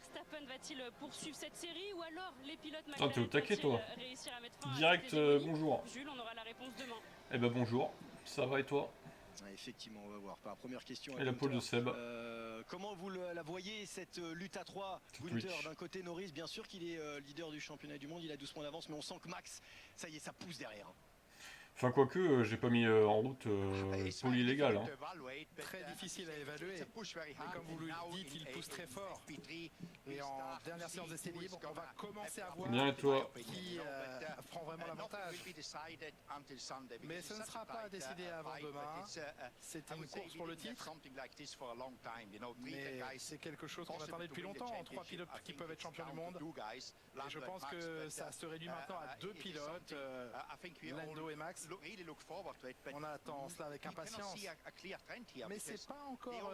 Verstappen va-t-il poursuivre cette série ou alors les pilotes Ah, t'es au McLaren taquet, vont-ils toi. réussir à mettre fin à Direct, cette hégémonie? bonjour. Jules, on aura la réponse demain. Eh ben bonjour, ça va et toi? Effectivement, on va voir. Par première question à Et la pole de Gunther. Seb. Comment vous la voyez, cette lutte à 3? Gunther Twitch. d'un côté, Norris, bien sûr qu'il est leader du championnat du monde, il a 12 points d'avance, mais on sent que Max, ça y est, ça pousse derrière. Enfin, quoique, j'ai pas mis en route pôle illégal. Hein. Très difficile à évaluer. Et comme vous le dites, il pousse très fort. Et en dernière séance d'essai libre, on va commencer à voir Bien et toi? qui prend vraiment l'avantage. Mais ce ne sera pas décidé avant demain. C'est une course pour le titre. Mais c'est quelque chose qu'on attendait depuis longtemps. 3 pilotes qui peuvent être champions du monde. Et je pense que ça se réduit maintenant à 2 pilotes, Lando et Max. On attend cela avec impatience. Mais c'est pas encore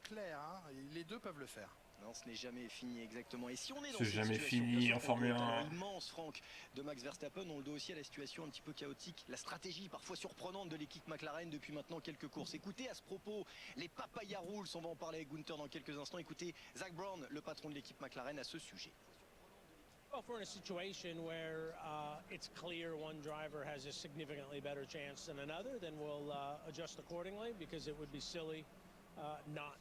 clair. Hein. Les deux peuvent le faire. Non, ce n'est jamais fini exactement. Et si on est dans C'est cette jamais situation, fini bien sûr, en Formule 1. Immense, Franck, de Max Verstappen, on le doit aussi à la situation un petit peu chaotique, la stratégie parfois surprenante de l'équipe McLaren depuis maintenant quelques courses. Écoutez à ce propos, les papaya rules, on va en parler avec Gunther dans quelques instants. Écoutez Zak Brown, le patron de l'équipe McLaren, à ce sujet. Well, if we're in a situation where it's clear one driver has a significantly better chance than another, then we'll adjust accordingly, because it would be silly not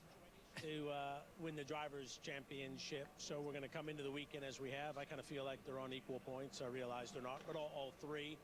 to win the Drivers' Championship. So we're going to come into the weekend as we have. I kind of feel like they're on equal points. I realize they're not, but all three.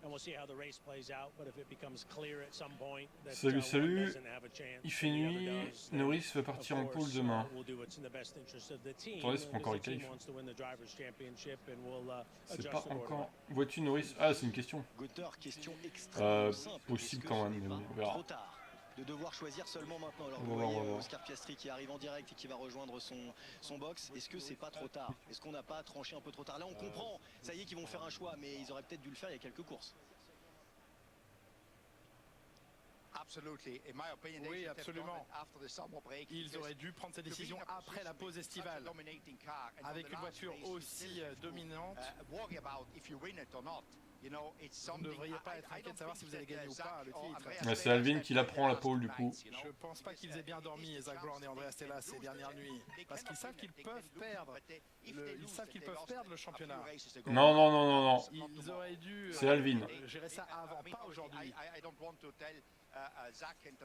And we'll see how the race plays out. But if it becomes clear at some point that Salut, one salut. doesn't have a chance, Il fait and the other nuit. does, then, Norris va of partir en pôle course, demain. we'll do what's in the best interest of the team. Attendez, c'est pas encore les Because the team qualifs. wants to win the Drivers' Championship, and we'll C'est adjust pas accordingly. encore. Vois-tu Norris? Ah, c'est une question. Gunther, question extrêmement simple. Possible Est-ce que quand ce même, n'est mais pas bon, on verra. trop tard de devoir choisir seulement maintenant? Alors On vous va voir, voyez on va voir. Oscar Piastri qui arrive en direct et qui va rejoindre son box. Est-ce que c'est pas trop tard? Est-ce qu'on n'a pas tranché un peu trop tard? Là on comprend, ça y est qu'ils vont faire un choix, mais ils auraient peut-être dû le faire il y a quelques courses. Oui, absolument. Ils auraient dû prendre cette décision après la pause estivale. Avec une voiture aussi dominante, vous ne devriez pas être inquiet de savoir si vous allez gagner ou pas le titre. Ouais, c'est Alvin qui la prend la pôle du coup. Je ne pense pas qu'ils aient bien dormi, Zak Brown et Andrea Stella, ces dernières nuits. Parce qu'ils savent qu'ils peuvent perdre. Ils savent qu'ils peuvent perdre le championnat. Non, non, non, non, non. Ils auraient dû C'est Alvin. gérer ça avant, pas aujourd'hui.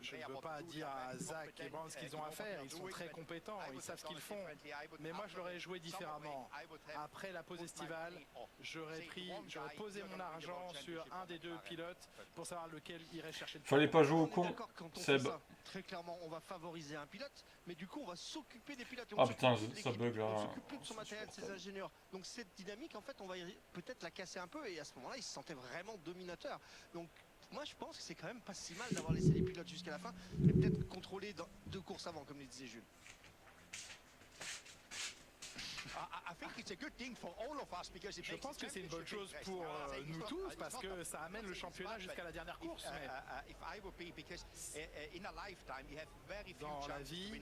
Je ne veux pas dire à Zak et Brown ce qu'ils ont à faire, ils sont très compétents, ils savent ce qu'ils font. Mais moi je l'aurais joué différemment. Après la pause estivale, j'aurais posé mon argent sur un des deux pilotes pour savoir lequel irait chercher le Fallait pas jouer au On est con, d'accord quand on Seb. fait ça. Très clairement, on va favoriser un pilote, mais du coup, on va s'occuper des pilotes. Et Ah on putain, s'occupe de ça l'équipe, bug là. on s'occupe plus de son matériel, de ses ingénieurs. Donc cette dynamique, en fait, on va peut-être la casser un peu. Et à ce moment-là, il se sentait vraiment dominateur. Donc moi, je pense que c'est quand même pas si mal d'avoir laissé les pilotes jusqu'à la fin et peut-être contrôler dans 2 courses avant, comme le disait Jules. Je pense que c'est une bonne chose pour nous tous parce que ça amène le championnat jusqu'à la dernière course. Dans la vie,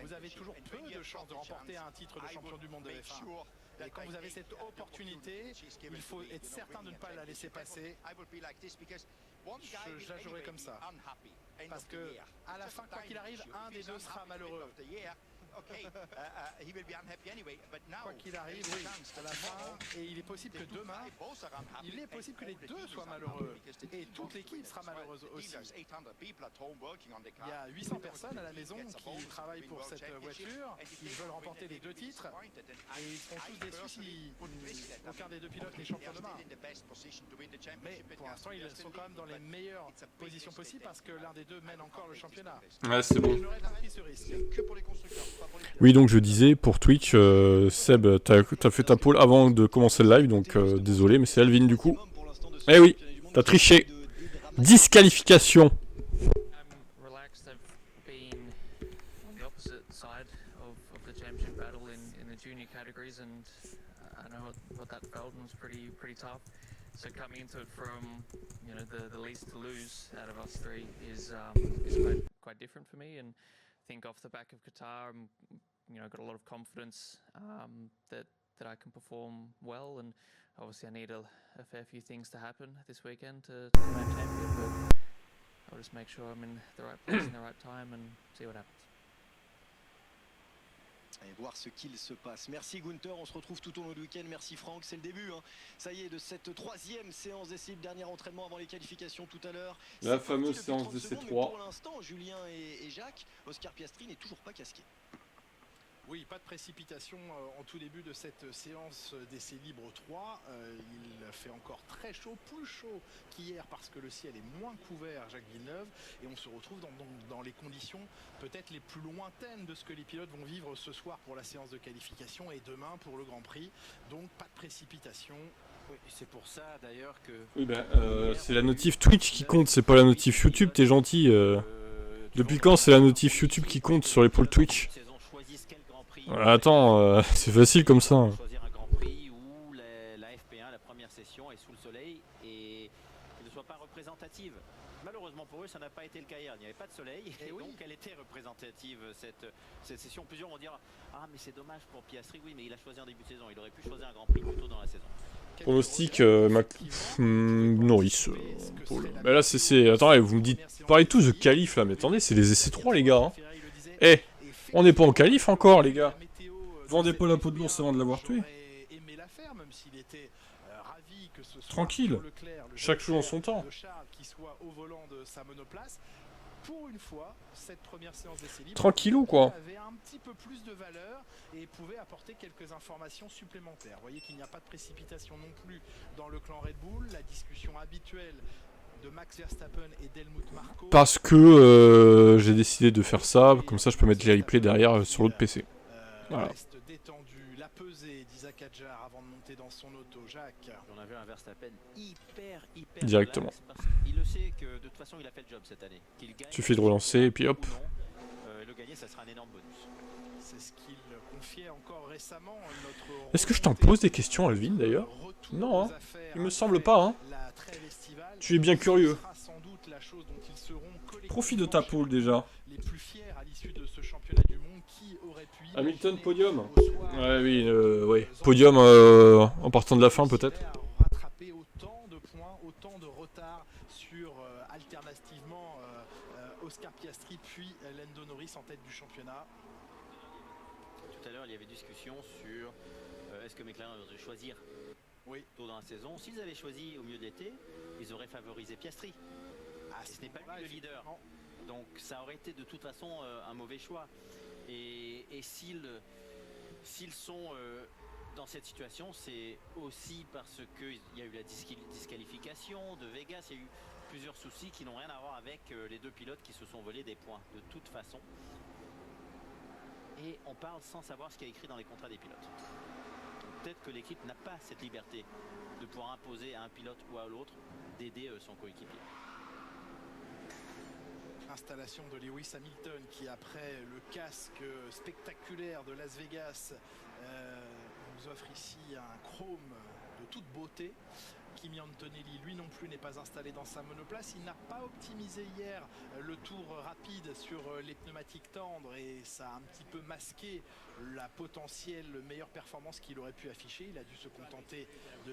vous avez toujours peu de chances de remporter un titre de champion du monde de F1. Et quand vous avez cette opportunité, il faut être certain de ne pas la laisser passer. Je la jouerai comme ça. Parce que à la fin, quoi qu'il arrive, un des deux sera malheureux. Quoi qu'il arrive, oui, à la fin, et il est possible que demain, il est possible que les deux soient malheureux, et toute l'équipe sera malheureuse aussi. Il y a 800 personnes à la maison qui travaillent pour cette voiture, qui veulent remporter les 2 titres, et ils seront tous déçus si aucun des 2 pilotes n'est champion demain. Mais pour l'instant, ils sont quand même dans les meilleures positions possibles parce que l'un des deux mène encore le championnat. Ouais, c'est bon. Je n'aurais pas pris ce risque. Que pour les constructeurs, pas pour les pilotes. Oui, donc je disais pour Twitch, Seb, t'as fait ta pole avant de commencer le live, donc désolé, mais c'est Alvin du coup. Eh oui, t'as triché. Disqualification. I'm relaxed. I've been on the opposite side of the championship battle in the junior categories, and I know what that felt, and it was pretty tough. So coming into it from the least to lose out of us three is quite different for me. And I think off the back of Qatar, I'm got a lot of confidence that I can perform well, and obviously I need a fair few things to happen this weekend to make champion, but I'll just make sure I'm in the right place in the right time and see what happens. Et voir ce qu'il se passe. Merci Gunther, on se retrouve tout au long du week-end. Merci Franck, c'est le début. Hein. Ça y est, de cette 3e séance d'essai libre, dernier entraînement avant les qualifications tout à l'heure. La fameuse séance d'essai 3. Pour l'instant, Julien et Jacques, Oscar Piastri n'est toujours pas casqué. Oui, pas de précipitation en tout début de cette séance d'essai libre 3. Il fait encore très chaud, plus chaud qu'hier parce que le ciel est moins couvert, Jacques Villeneuve. Et on se retrouve dans les conditions peut-être les plus lointaines de ce que les pilotes vont vivre ce soir pour la séance de qualification et demain pour le Grand Prix. Donc pas de précipitation. Oui, c'est pour ça d'ailleurs que... Oui, c'est la notif Twitch qui compte, c'est pas la notif YouTube, t'es gentil. Depuis quand c'est la notif YouTube qui compte sur les pôles Twitch? Attends, c'est facile comme ça. Choisir un Grand Prix où la FP1, la première session, est sous le soleil et ne soit pas représentative. Malheureusement pour eux, ça n'a pas été le cas hier. Il n'y avait pas de soleil et donc elle était représentative cette session. Plusieurs vont dire ah mais c'est dommage pour Piastri. Oui, mais il a choisi en début de saison. Il aurait pu choisir un Grand Prix plus tôt dans la saison. Pronostic Norris. Mais là c'est... Attendez, vous me dites... Parlez tous de qualif là, mais attendez, c'est les essais 3 les gars. Hein. Eh, on n'est pas en qualif encore les gars. Vendez pas la peau de l'ours avant de l'avoir tué. Tranquille. Chaque chose en son temps. Pour une fois, cette première séance d'essai libre tranquillou quoi. Avait un petit peu plus de valeur et pouvait apporter quelques informations supplémentaires. Vous voyez qu'il n'y a pas de précipitation non plus dans le clan Red Bull. La discussion habituelle de Max Verstappen et d'Helmut Marko. Parce que j'ai décidé de faire ça, comme ça je peux mettre les replays derrière sur l'autre PC. Voilà. Reste détendu, la pesée d'Isaac Hadjar avant de monter dans son auto. Jacques. On a vu un Verstappen hyper directement. Il le sait que de toute façon il a fait le job cette année. Qu'il gagne, suffit de relancer et puis hop. Le gagner, ça sera un énorme bonus. C'est ce qu'il confiait encore récemment. Est-ce que je t'en pose des questions, Alvin d'ailleurs? Non, hein. Il me semble pas. Hein. Tu es bien curieux. Profite de ta poule déjà. Hamilton podium. Ouais, oui, ouais. Podium en partant de la fin peut-être. Rattraper autant de points, autant de retard sur alternativement Oscar Piastri puis Lando Norris en tête du championnat. Tout à l'heure il y avait discussion sur est-ce que McLaren aurait dû choisir tôt dans la saison. S'ils avaient choisi au milieu d'été, ils auraient favorisé Piastri. Ce n'est pas lui le leader. Donc ça aurait été de toute façon un mauvais choix. Et s'ils sont dans cette situation, c'est aussi parce qu'il y a eu la disqualification de Vegas. Il y a eu plusieurs soucis qui n'ont rien à voir avec les deux pilotes qui se sont volés des points de toute façon. Et on parle sans savoir ce qu'il y a écrit dans les contrats des pilotes. Peut-être que l'équipe n'a pas cette liberté de pouvoir imposer à un pilote ou à l'autre d'aider son coéquipier. Installation de Lewis Hamilton qui, après le casque spectaculaire de Las Vegas, nous offre ici un chrome de toute beauté. Kimi Antonelli, lui non plus, n'est pas installé dans sa monoplace. Il n'a pas optimisé hier le tour rapide sur les pneumatiques tendres et ça a un petit peu masqué la potentielle meilleure performance qu'il aurait pu afficher. Il a dû se contenter du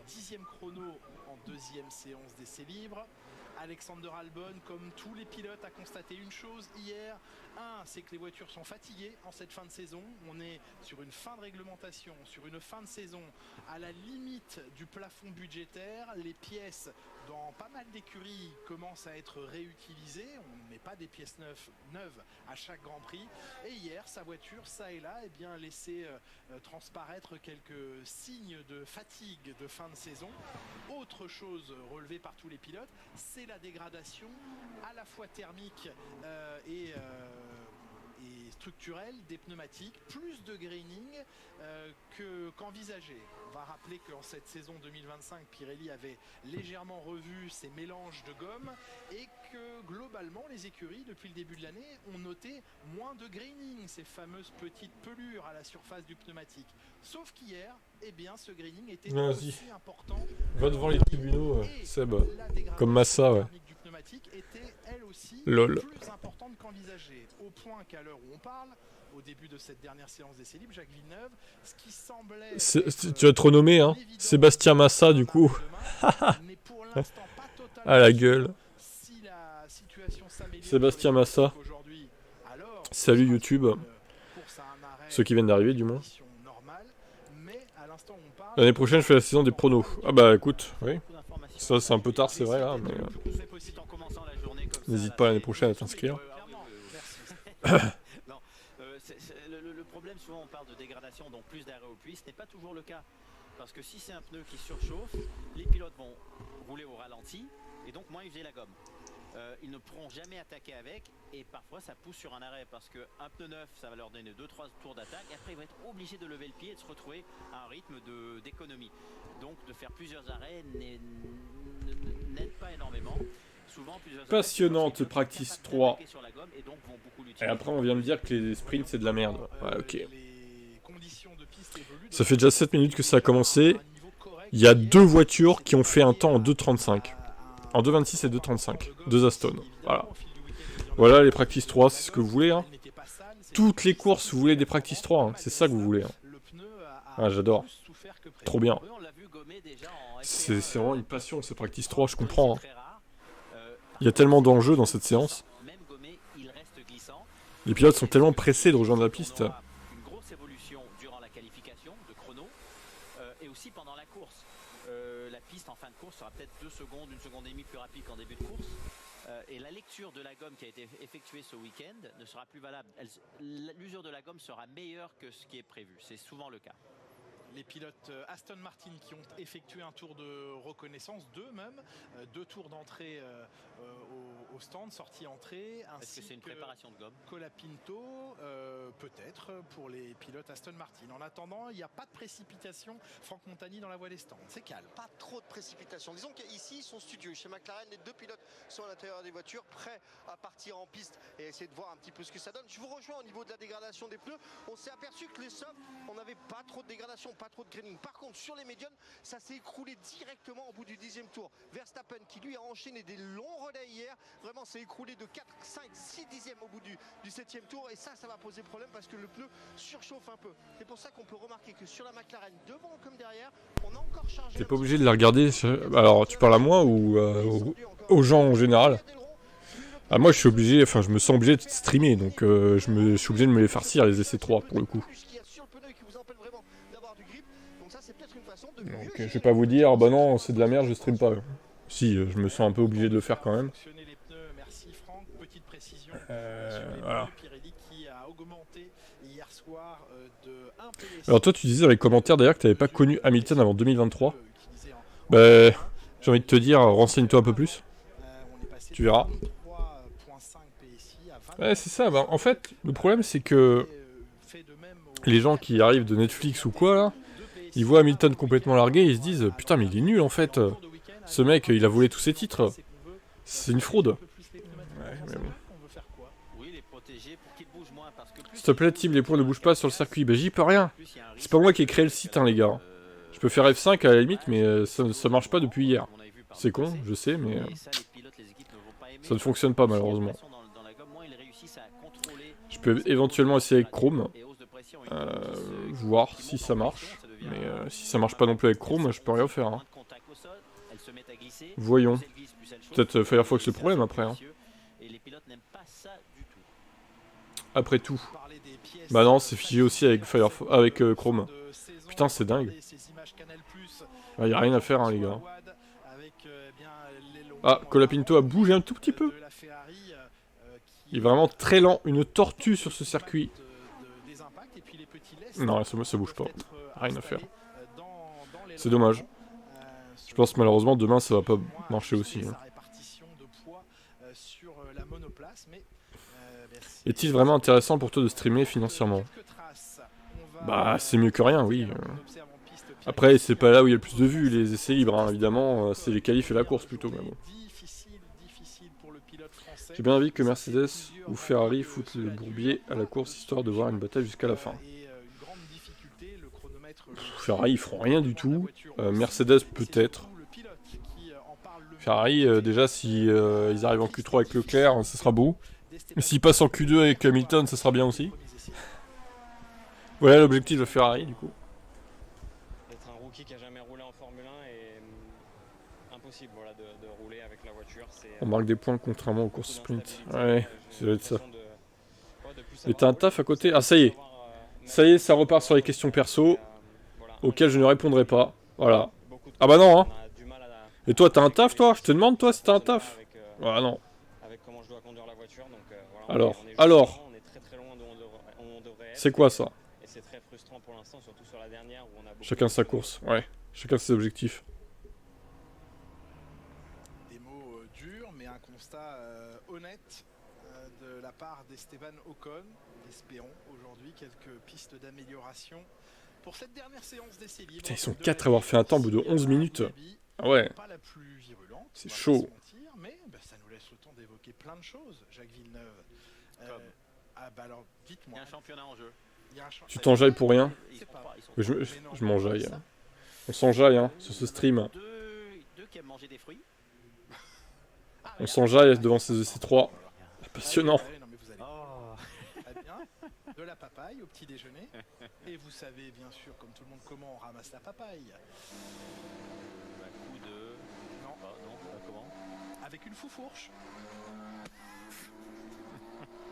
10e chrono en deuxième séance d'essai libre. Alexander Albon, comme tous les pilotes, a constaté une chose hier. C'est que les voitures sont fatiguées en cette fin de saison. On est sur une fin de réglementation, sur une fin de saison à la limite du plafond budgétaire. Les pièces dans pas mal d'écuries commencent à être réutilisées. On ne met pas des pièces neuves à chaque Grand Prix. Et hier, sa voiture, ça et là, laissait transparaître quelques signes de fatigue de fin de saison. Autre chose relevée par tous les pilotes, c'est la dégradation à la fois thermique et structurelle des pneumatiques, plus de graining qu'envisagé. On va rappeler qu'en cette saison 2025, Pirelli avait légèrement revu ses mélanges de gomme et que globalement les écuries depuis le début de l'année ont noté moins de graining, ces fameuses petites pelures à la surface du pneumatique. Sauf qu'hier, ce graining était aussi important. Va devant les tribunaux, Seb. Comme Massa, ouais. Du pneumatique était elle aussi Lol. plus importante qu'envisagée. Au point qu'à l'heure où on parle, au début de cette dernière séance d'essai libre, Jacques Villeneuve, ce qui semblait tu vas te renommer, hein. Sébastien Massa, du coup. À la gueule. Si la situation Sébastien Massa. Salut YouTube. Ceux qui viennent d'arriver, du moins. L'année prochaine, je fais la saison des pronos. Ah bah écoute, oui. Ça, c'est un peu tard, c'est vrai, là, mais... N'hésite pas l'année prochaine à t'inscrire. Le problème, souvent, on parle de dégradation, donc plus d'arrêt au puits. Ce n'est pas toujours le cas. Parce que si c'est un pneu qui surchauffe, les pilotes vont rouler au ralenti et donc moins user la gomme. Ils ne pourront jamais attaquer avec et parfois ça pousse sur un arrêt parce qu'un pneu neuf, ça va leur donner 2-3 tours d'attaque et après ils vont être obligés de lever le pied et de se retrouver à un rythme d'économie. Donc de faire plusieurs arrêts n'aide pas énormément. Passionnante practice 3. Et après on vient de dire que les sprints c'est de la merde. Ouais, ok. Ça fait déjà 7 minutes que ça a commencé. Il y a 2 voitures qui ont fait un temps en 2.35. En 2.26 et 2.35. 2 Aston. Voilà. Voilà les practice 3, c'est ce que vous voulez. Hein. Toutes les courses, vous voulez des practice 3. Hein. C'est ça que vous voulez. Hein. Ah, j'adore. Trop bien. C'est vraiment une passion ce practice 3, je comprends. Hein. Il y a tellement d'enjeux dans cette séance. Les pilotes sont tellement pressés de rejoindre la piste. Une grosse évolution durant la qualification de chrono et aussi pendant la course. La piste en fin de course sera peut-être 2 secondes, 1 seconde et demie plus rapide qu'en début de course. Et la lecture de la gomme qui a été effectuée ce week-end ne sera plus valable. L'usure de la gomme sera meilleure que ce qui est prévu. C'est souvent le cas. Les pilotes Aston Martin qui ont effectué un tour de reconnaissance, 2 même, 2 tours d'entrée au stand, sortie-entrée, ainsi que c'est une préparation de gomme. Colapinto, peut-être pour les pilotes Aston Martin. En attendant, il n'y a pas de précipitation, Franck Montagny dans la voie des stands, c'est calme. Pas trop de précipitation. Disons qu'ici, ils sont studieux. Chez McLaren, les 2 pilotes sont à l'intérieur des voitures, prêts à partir en piste et essayer de voir un petit peu ce que ça donne. Je vous rejoins au niveau de la dégradation des pneus. On s'est aperçu que les softs, on n'avait pas trop de dégradation, pas trop de graining. Par contre, sur les médiums, ça s'est écroulé directement au bout du 10e tour. Verstappen, qui lui a enchaîné des longs relais hier, vraiment s'est écroulé de 4, 5, 6 dixièmes au bout du 7e tour. Et ça va poser problème parce que le pneu surchauffe un peu. C'est pour ça qu'on peut remarquer que sur la McLaren, devant comme derrière, on a encore chargé. T'es pas obligé de la regarder. Alors, tu parles à moi ou aux gens en général? Ah, moi, je suis obligé, enfin, je me sens obligé de streamer, donc je suis obligé de me les farcir, les essais 3 pour le coup. Donc, je vais pas vous dire, bah non, c'est de la merde, je stream pas. Si, je me sens un peu obligé de le faire quand même. Voilà. Alors toi, tu disais dans les commentaires d'ailleurs que t'avais pas connu Hamilton avant 2023. Bah, j'ai envie de te dire, renseigne-toi un peu plus. Tu verras. Ouais, c'est ça. Bah, en fait, le problème, c'est que les gens qui arrivent de Netflix ou quoi, là, ils voient Hamilton complètement largué et ils se disent « Putain, mais il est nul, en fait. Ce mec, il a volé tous ses titres. C'est une fraude. » Ouais, mais bon. S'il te plaît, Tim, les points ne bougent pas sur le circuit. Bah, j'y peux rien. C'est pas moi qui ai créé le site, hein, les gars. Je peux faire F5 à la limite, mais ça marche pas depuis hier. C'est con, je sais, mais ça ne fonctionne pas, malheureusement. Je peux éventuellement essayer avec Chrome. Voir si ça marche. Mais si ça marche pas non plus avec Chrome, je peux rien faire. Hein. Voyons. Peut-être Firefox le problème après. Hein. Après tout. Bah non, c'est figé aussi avec Firefox, avec Chrome. Putain, c'est dingue. Bah, y a rien à faire, hein, les gars. Ah, Colapinto a bougé un tout petit peu. Il est vraiment très lent, une tortue sur ce circuit. Non, ça bouge pas. Rien à faire. C'est dommage. Je pense malheureusement demain ça va pas marcher aussi. Hein. Est-il vraiment intéressant pour toi de streamer financièrement? Bah c'est mieux que rien, oui. Après c'est pas là où il y a le plus de vues, les essais libres, hein. Évidemment, c'est les qualifs et la course plutôt, mais bon. J'ai bien envie que Mercedes ou Ferrari foutent le bourbier à la course histoire de voir une bataille jusqu'à la fin. Ferrari ils feront rien du tout. Mercedes peut-être. Ferrari déjà si ils arrivent en Q3 avec Leclerc, ça sera beau. S'ils passent en Q2 avec Hamilton, ça sera bien aussi. Voilà l'objectif de Ferrari du coup. Être un rookie qui a jamais roulé en Formule 1 est impossible voilà, de rouler avec la voiture. On marque des points contrairement aux courses sprint. Ouais, ça doit être ça. Mais t'as un taf à côté? Ah ça y est. Ça y est, ça repart sur les questions perso, auxquelles je ne répondrai pas. Voilà. Ah bah non, hein. Et toi, t'as un taf, toi? Je te demande, toi, si t'as un taf? Ah non. Avec comment je dois conduire la voiture, donc voilà. Alors, on est alors. on est très loin d'où on devrait être. C'est quoi ça? Et c'est très frustrant pour l'instant, surtout sur la dernière où on a beaucoup. Chacun sa course, ouais. Chacun ses objectifs. Des mots durs, mais un constat honnête de la part d'Esteban Ocon. Espérons aujourd'hui quelques pistes d'amélioration pour cette dernière séance d'essai libre. Putain, ils sont 4 à avoir fait un temps au bout de 11 minutes. Ah ouais. Pas la plus virulente, c'est on va chaud. pas se mentir, mais ça nous laisse le temps d'évoquer plein de choses, Jacques Villeneuve. Ah bah alors, dites-moi. Il y a un championnat en jeu. Tu t'enjailles pour rien? Ils sont Je m'enjaille. Hein. On s'enjaille hein, sur ce stream. Deux qui aiment manger des fruits. On s'enjaille devant ces 3. Passionnant. Très bien. De la papaye au petit déjeuner. Et vous savez bien sûr, comme tout le monde, comment on ramasse la papaye. Un coup de... Non. Comment? Avec une foufourche.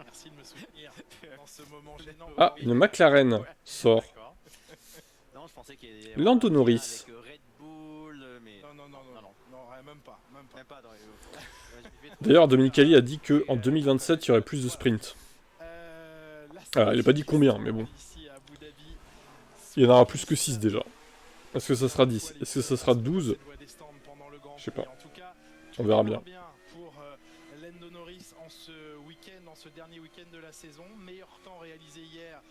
Merci de me soutenir dans ce moment gênant. Ah, une McLaren sort. Non, je pensais qu'il y avait Lando Norris. avec Red Bull, mais... Non, même pas. D'ailleurs, Dominicali a dit qu'en 2027, il y aurait plus de sprint. Alors, il n'a pas dit combien, mais bon. Il y en aura plus que 6 déjà. Est-ce que ça sera 10? Est-ce que ça sera 12? Je sais pas. On verra bien. Pour Lando Norris en ce week-end, en ce dernier week-end de la saison. Meilleur temps réalisé hier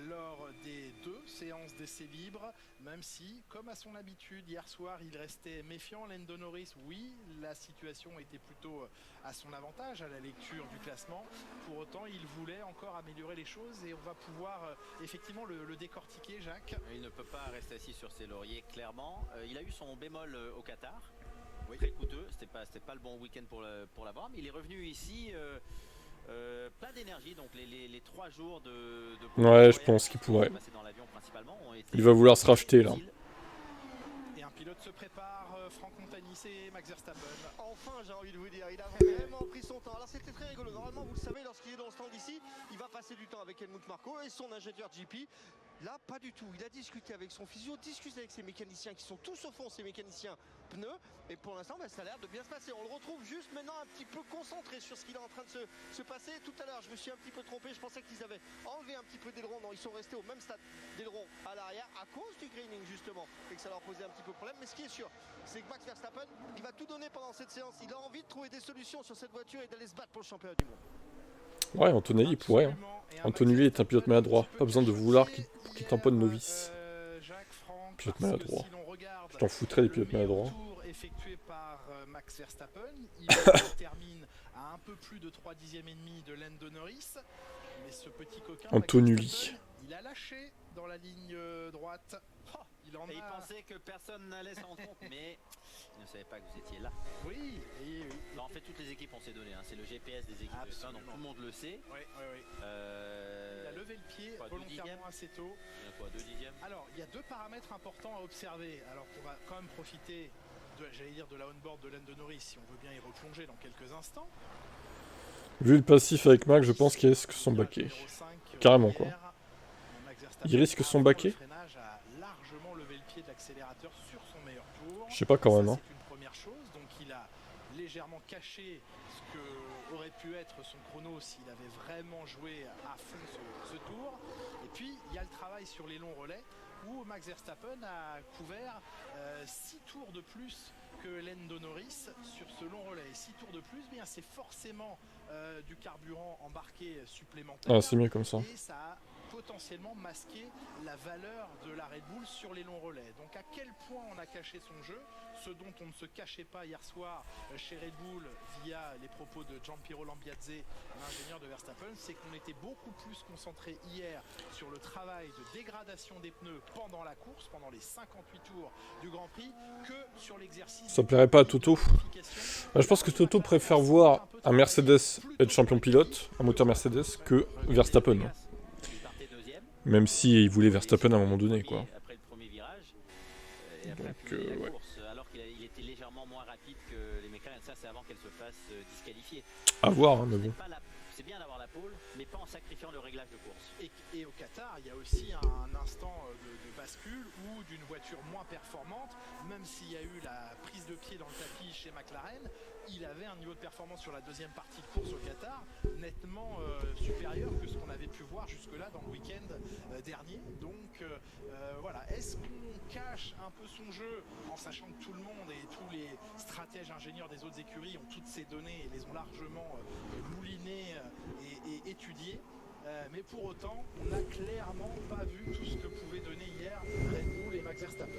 lors des 2 séances d'essai libre. Même si, comme à son habitude, hier soir, il restait méfiant. Lando Norris, oui, la situation était plutôt à son avantage à la lecture du classement. Pour autant, il voulait encore améliorer les choses et on va pouvoir effectivement le décortiquer, Jacques. Il ne peut pas rester assis sur ses lauriers, clairement. Il a eu son bémol au Qatar. Oui. Très coûteux, c'était pas le bon week-end pour l'avoir, mais il est revenu ici plein d'énergie, donc les 3 jours de ouais, je pense qu'il pourrait. Il va vouloir se racheter là. Et un pilote se prépare, Franck Montagny, c'est Max Verstappen. Enfin, j'ai envie de vous dire, il a vraiment pris son temps. Alors c'était très rigolo. Normalement, vous le savez, lorsqu'il est dans le stand ici, il va passer du temps avec Helmut Marko et son ingénieur GP. Là, pas du tout. Il a discuté avec son physio, discuté avec ses mécaniciens qui sont tous au fond, ses mécaniciens pneus. Et pour l'instant, ça a l'air de bien se passer. On le retrouve juste maintenant un petit peu concentré sur ce qu'il est en train de se passer. Tout à l'heure, je me suis un petit peu trompé. Je pensais qu'ils avaient enlevé un petit peu d'aileron. Non, ils sont restés au même stade d'aileron à l'arrière à cause du greening justement. Et que ça leur posait un petit peu problème. Mais ce qui est sûr, c'est que Max Verstappen, il va tout donner pendant cette séance. Il a envie de trouver des solutions sur cette voiture et d'aller se battre pour le championnat du monde. Ouais, Antonelli, il pourrait. Hein. Antonelli est un pilote maladroit. Pas besoin de vouloir qu'il tamponne novice. Pilote maladroit. Je t'en foutrais des pilotes maladroits. Effectué par Max Verstappen. Il termine à un peu plus de 3 dixièmes et demi de Lando Norris. Mais ce petit coquin, Antonelli. Il a lâché dans la ligne droite. Il pensait que personne n'allait s'en compte, mais il ne savait pas que vous étiez là. Oui. Alors, en fait, toutes les équipes on s'est donné, hein. C'est le GPS des équipes de F1, donc tout le monde le sait. Oui. Il a levé le pied volontairement assez tôt. Il y a quoi, 2 dixièmes? Alors, il y a 2 paramètres importants à observer. Alors qu'on va quand même profiter, de la on-board de Lando Norris, si on veut bien y replonger dans quelques instants. Vu le passif avec Mac, je pense qu'il risque son baquet. Carrément quoi. Il risque son baquet? Je sais pas quand même. Hein. C'est une première chose, donc il a légèrement caché ce que aurait pu être son chrono s'il avait vraiment joué à fond ce tour. Et puis il y a le travail sur les longs relais où Max Verstappen a couvert 6 tours de plus que Lando Norris sur ce long relais. Et 6 tours de plus, bien c'est forcément du carburant embarqué supplémentaire. Ah, c'est mieux comme ça. Et ça a potentiellement masqué la valeur de la Red Bull sur les longs relais. Donc à quel point on a caché son jeu, ce dont on ne se cachait pas hier soir chez Red Bull via les propos de Gianpiero Lambiadze, l'ingénieur de Verstappen, c'est qu'on était beaucoup plus concentré hier sur le travail de dégradation des pneus pendant la course, pendant les 58 tours du Grand Prix, que sur l'exercice. Ça plairait pas à Toto. Je pense que Toto préfère voir un Mercedes être champion pilote, un moteur Mercedes, que Verstappen. Même si il voulait Verstappen à un moment donné, quoi. Après le premier virage, donc, ouais. alors qu'il était légèrement moins rapide que les McLaren. Ça, c'est avant qu'elle se fasse disqualifier. À voir, hein, mais bon. c'est bien d'avoir la pole, mais pas en sacrifiant le réglage de course. Et au Qatar, il y a aussi un instant de bascule ou d'une voiture moins performante, même s'il y a eu la prise de pied dans le tapis chez McLaren, il avait un niveau de performance sur la deuxième partie de course au Qatar nettement supérieur que ce qu'on avait pu voir jusque-là dans le week-end dernier. Donc voilà, est-ce qu'on cache un peu son jeu en sachant que tout le monde et tous les stratèges ingénieurs des autres écuries ont toutes ces données et les ont largement moulinées et étudiées, mais pour autant, on n'a clairement pas vu tout ce que pouvait donner hier Red Bull et Max Verstappen.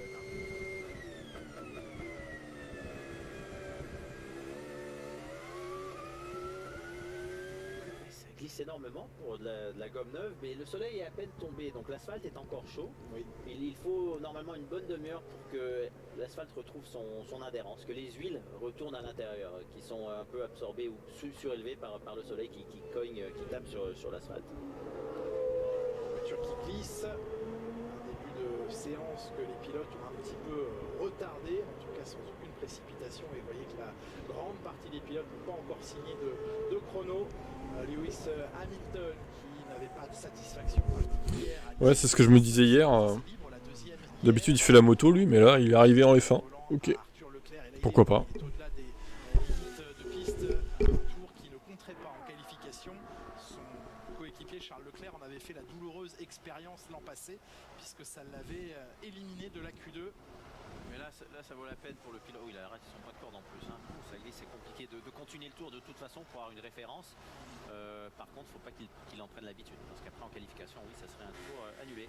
Ça glisse énormément pour de la gomme neuve, mais le soleil est à peine tombé, donc l'asphalte est encore chaud. Oui. Il faut normalement une bonne demi-heure pour que l'asphalte retrouve son adhérence, que les huiles retournent à l'intérieur, qui sont un peu absorbées ou surélevées par le soleil qui cogne, qui tape sur l'asphalte. Voiture qui glisse, un début de séance que les pilotes ont un petit peu retardé, en tout cas sans aucune précipitation, et vous voyez que la grande partie des pilotes n'ont pas encore signé de chrono. Lewis Hamilton qui n'avait pas de satisfaction particulière. Ouais, c'est ce que je me disais hier. D'habitude il fait la moto lui, mais là il est arrivé en F1. Ok. Pourquoi pas. Au-delà des limites de piste, un tour qui ne compterait pas en qualification. Son coéquipier Charles Leclerc en avait fait la douloureuse expérience l'an passé, puisque ça l'avait éliminé de la Q2. Mais là, ça vaut la peine pour le pilote. Oh, il a raté son point de corde en plus. Hein. Ça glisse, c'est compliqué de continuer le tour de toute façon pour avoir une référence. Par contre, il ne faut pas qu'il en prenne l'habitude. Parce qu'après, en qualification, oui, ça serait un tour annulé.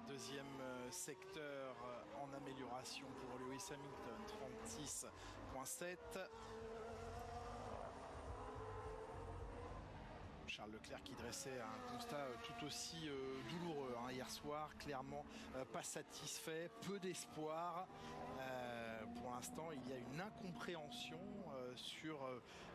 Deuxième secteur en amélioration pour Lewis Hamilton, 36.7. Charles Leclerc qui dressait un constat tout aussi douloureux hier soir, clairement pas satisfait, peu d'espoir. Pour l'instant, il y a une incompréhension sur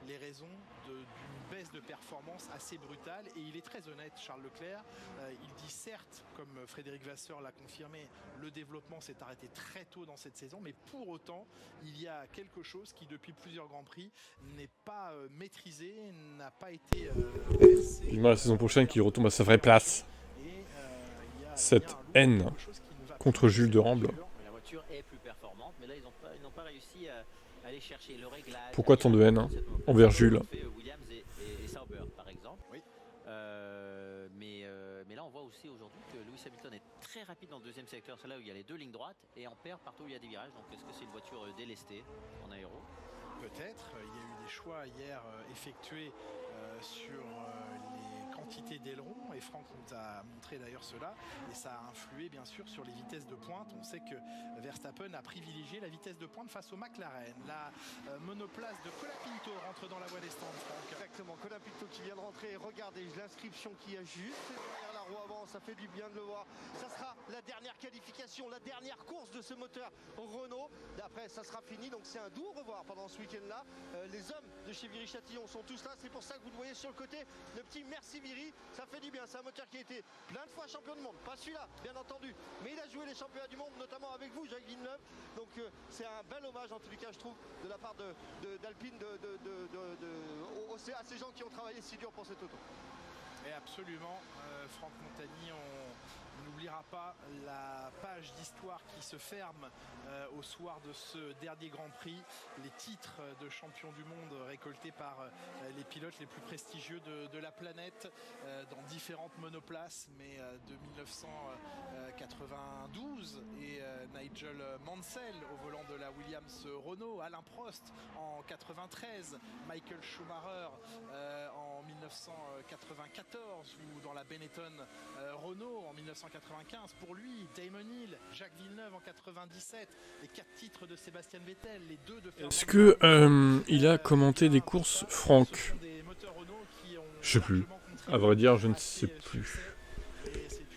les raisons d'une baisse de performance assez brutale, et il est très honnête, Charles Leclerc. Il dit certes, comme Frédéric Vasseur l'a confirmé, le développement s'est arrêté très tôt dans cette saison, mais pour autant il y a quelque chose qui depuis plusieurs Grands Prix n'est pas maîtrisé, n'a pas été Vivement la saison prochaine qu'il retombe à sa vraie place. Cette haine contre Jules de Ramble. La voiture est plus performante, mais là ils n'ont pas réussi à aller chercher le réglage. Pourquoi tant de haine envers Jules? Williams et Sauber par exemple. Oui. Mais là on voit aussi aujourd'hui que Lewis Hamilton est très rapide dans le deuxième secteur, c'est là où il y a les deux lignes droites, et en perd partout où il y a des virages. Donc est-ce que c'est une voiture délestée en aéro? Peut-être. Il y a eu des choix hier effectués sur les quantités d'ailerons, et Franck nous a montré d'ailleurs cela, et ça a influé bien sûr sur les vitesses de pointe. On sait que Verstappen a privilégié la vitesse de pointe face au McLaren. La monoplace de Colapinto rentre dans la voie des stands, Franck. Exactement, Colapinto qui vient de rentrer. Regardez l'inscription qu'il y a juste derrière la roue avant, ça fait du bien de le voir. Ça sera la dernière qualification, la dernière course de ce moteur Renault. Après, ça sera fini, donc c'est un doux revoir pendant ce week-end-là. Les hommes de chez Viry-Châtillon sont tous là, c'est pour ça que vous le voyez sur le côté, le petit merci Viry, ça fait du bien. C'est un moteur qui a été plein de fois champion du monde, pas celui-là bien entendu, mais il a joué les championnats du monde, notamment avec vous Jacques Villeneuve, donc c'est un bel hommage en tous les cas je trouve de la part d'Alpine à ces gens qui ont travaillé si dur pour cette auto. Et absolument, Franck Montagny, on n'oubliera pas la page d'histoire qui se ferme au soir de ce dernier Grand Prix. Les titres de champion du monde récoltés par les pilotes les plus prestigieux de la planète dans différentes monoplaces, mais de 1992 et Nigel Mansell au volant de la Williams Renault, Alain Prost en 93, Michael Schumacher en 1994 ou dans la Benetton Renault en 1995. Pour lui, Damon Hill, Jacques Villeneuve en 97, les 4 titres de Sébastien Vettel, les 2 de Fernando. Est-ce que il a commenté des courses, Franck? Je sais plus. À vrai dire, je ne sais plus.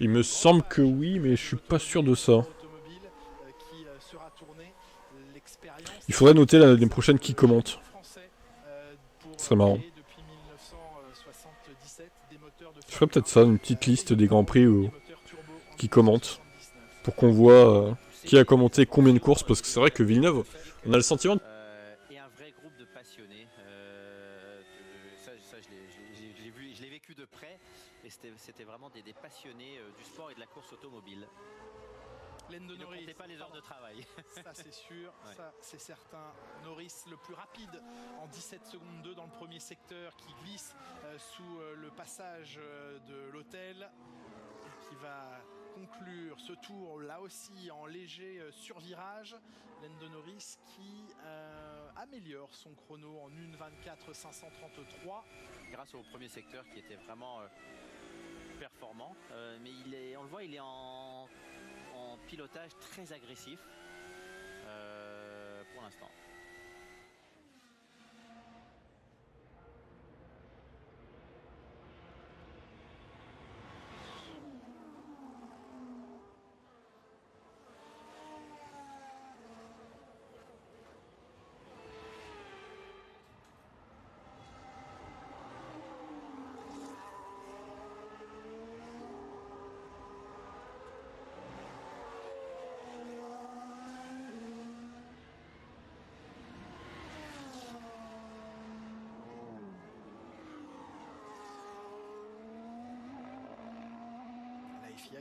Il me semble que oui, mais je suis pas sûr de ça. Il faudrait noter l'année prochaine qui commente. Ce serait marrant. Je ferais peut-être ça, une petite liste des Grands Prix qui commentent. Pour qu'on voit qui a commenté combien de courses. Parce que c'est vrai que Villeneuve, on a le sentiment... Et un vrai groupe de passionnés. Je l'ai vécu de près. Et c'était vraiment des passionnés du sport et de la course automobile. Ils ne comptaient pas les heures de travail. Ça c'est sûr, ouais. Ça c'est certain. Norris le plus rapide en 17 secondes 2 dans le premier secteur qui glisse sous le passage de l'hôtel et qui va conclure ce tour là aussi en léger survirage. Lando Norris qui améliore son chrono en 1:24.533 grâce au premier secteur qui était vraiment performant, mais on le voit, il est en pilotage très agressif pour l'instant.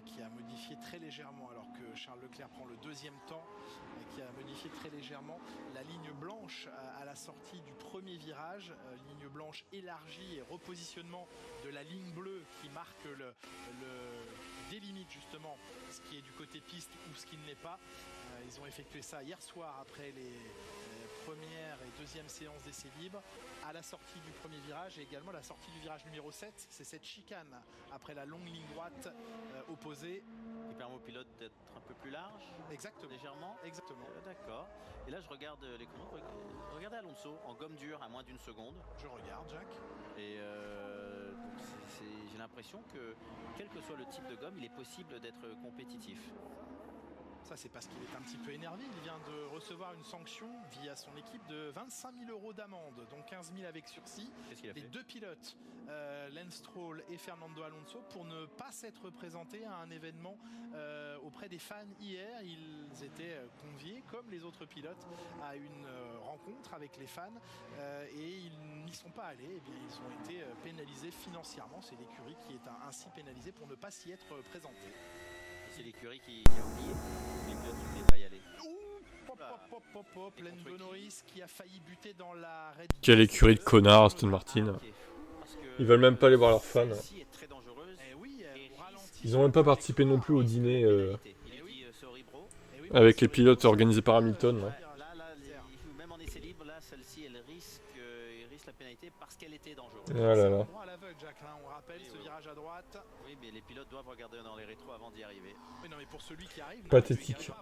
Qui a modifié très légèrement alors que Charles Leclerc prend le deuxième temps, qui a modifié très légèrement la ligne blanche à la sortie du premier virage, ligne blanche élargie et repositionnement de la ligne bleue qui marque le délimite justement ce qui est du côté piste ou ce qui ne l'est pas. Ils ont effectué ça hier soir après les première et deuxième séance d'essai libre à la sortie du premier virage et également la sortie du virage numéro 7. C'est cette chicane après la longue ligne droite opposée qui permet au pilote d'être un peu plus large. Exactement. Légèrement. Exactement. D'accord. Et là je regarde les chronos. Regardez Alonso en gomme dure à moins d'une seconde. Je regarde Jacques. Et j'ai l'impression que quel que soit le type de gomme, il est possible d'être compétitif. Ça, c'est parce qu'il est un petit peu énervé. Il vient de recevoir une sanction via son équipe de 25 000 € d'amende, dont 15 000 avec sursis. Qu'est-ce qu'il a fait ? Les deux pilotes, Lance Stroll et Fernando Alonso, pour ne pas s'être présentés à un événement auprès des fans hier. Ils étaient conviés, comme les autres pilotes, à une rencontre avec les fans et ils n'y sont pas allés. Eh bien, ils ont été pénalisés financièrement. C'est l'écurie qui est ainsi pénalisée pour ne pas s'y être présentée. C'est l'écurie qui a oublié. Les pilotes ne voulaient pas y aller. Lando Norris qui a failli buter dans la Red Bull. Quelle écurie de connards, Aston Martin. Ils veulent même pas aller voir leurs fans. Ils ont même pas participé non plus au dîner avec les pilotes organisés par Hamilton. Là. Même en essai libre, là, celle-ci, elle risque la pénalité parce qu'elle était dangereuse. Ah là là. On rappelle ce virage à droite. Oui, mais les pilotes doivent regarder dans les rétros avant d'y arriver. Oui, non, mais pour celui qui arrive, pathétique. C'est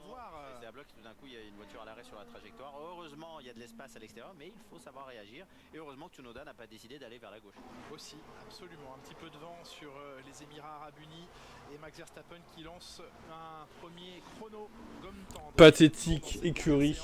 à bloc, tout d'un coup, il y a une voiture à l'arrêt sur la trajectoire. Heureusement, il y a de l'espace à l'extérieur, mais il faut savoir réagir. Et heureusement que Tsunoda n'a pas décidé d'aller vers la gauche. Aussi, absolument. Un petit peu de vent sur les Émirats Arabes Unis et Max Verstappen qui lance un premier chrono gomme tendre. Pathétique écurie.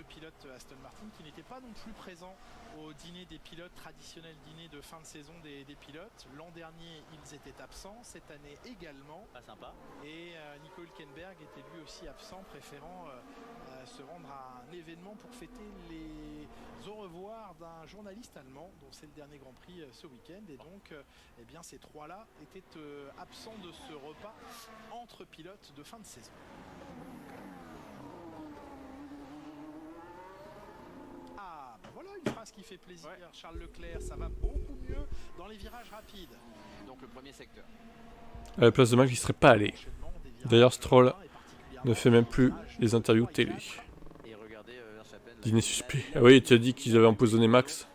Pilote Aston Martin qui n'était pas non plus présent au dîner des pilotes, traditionnel dîner de fin de saison des pilotes. L'an dernier, ils étaient absents, cette année également. Pas sympa. Et Nico Hülkenberg était lui aussi absent, préférant se rendre à un événement pour fêter les au revoir d'un journaliste allemand, dont c'est le dernier Grand Prix ce week-end. Et donc, eh bien, ces trois-là étaient absents de ce repas entre pilotes de fin de saison. Voilà une phrase qui fait plaisir, ouais. Charles Leclerc, ça va beaucoup mieux dans les virages rapides. Donc le premier secteur. À la place de Max, il serait pas allé. D'ailleurs, Stroll ne fait même plus les interviews télé. Dîner suspect. Ah oui, tu as dit qu'ils avaient empoisonné Max.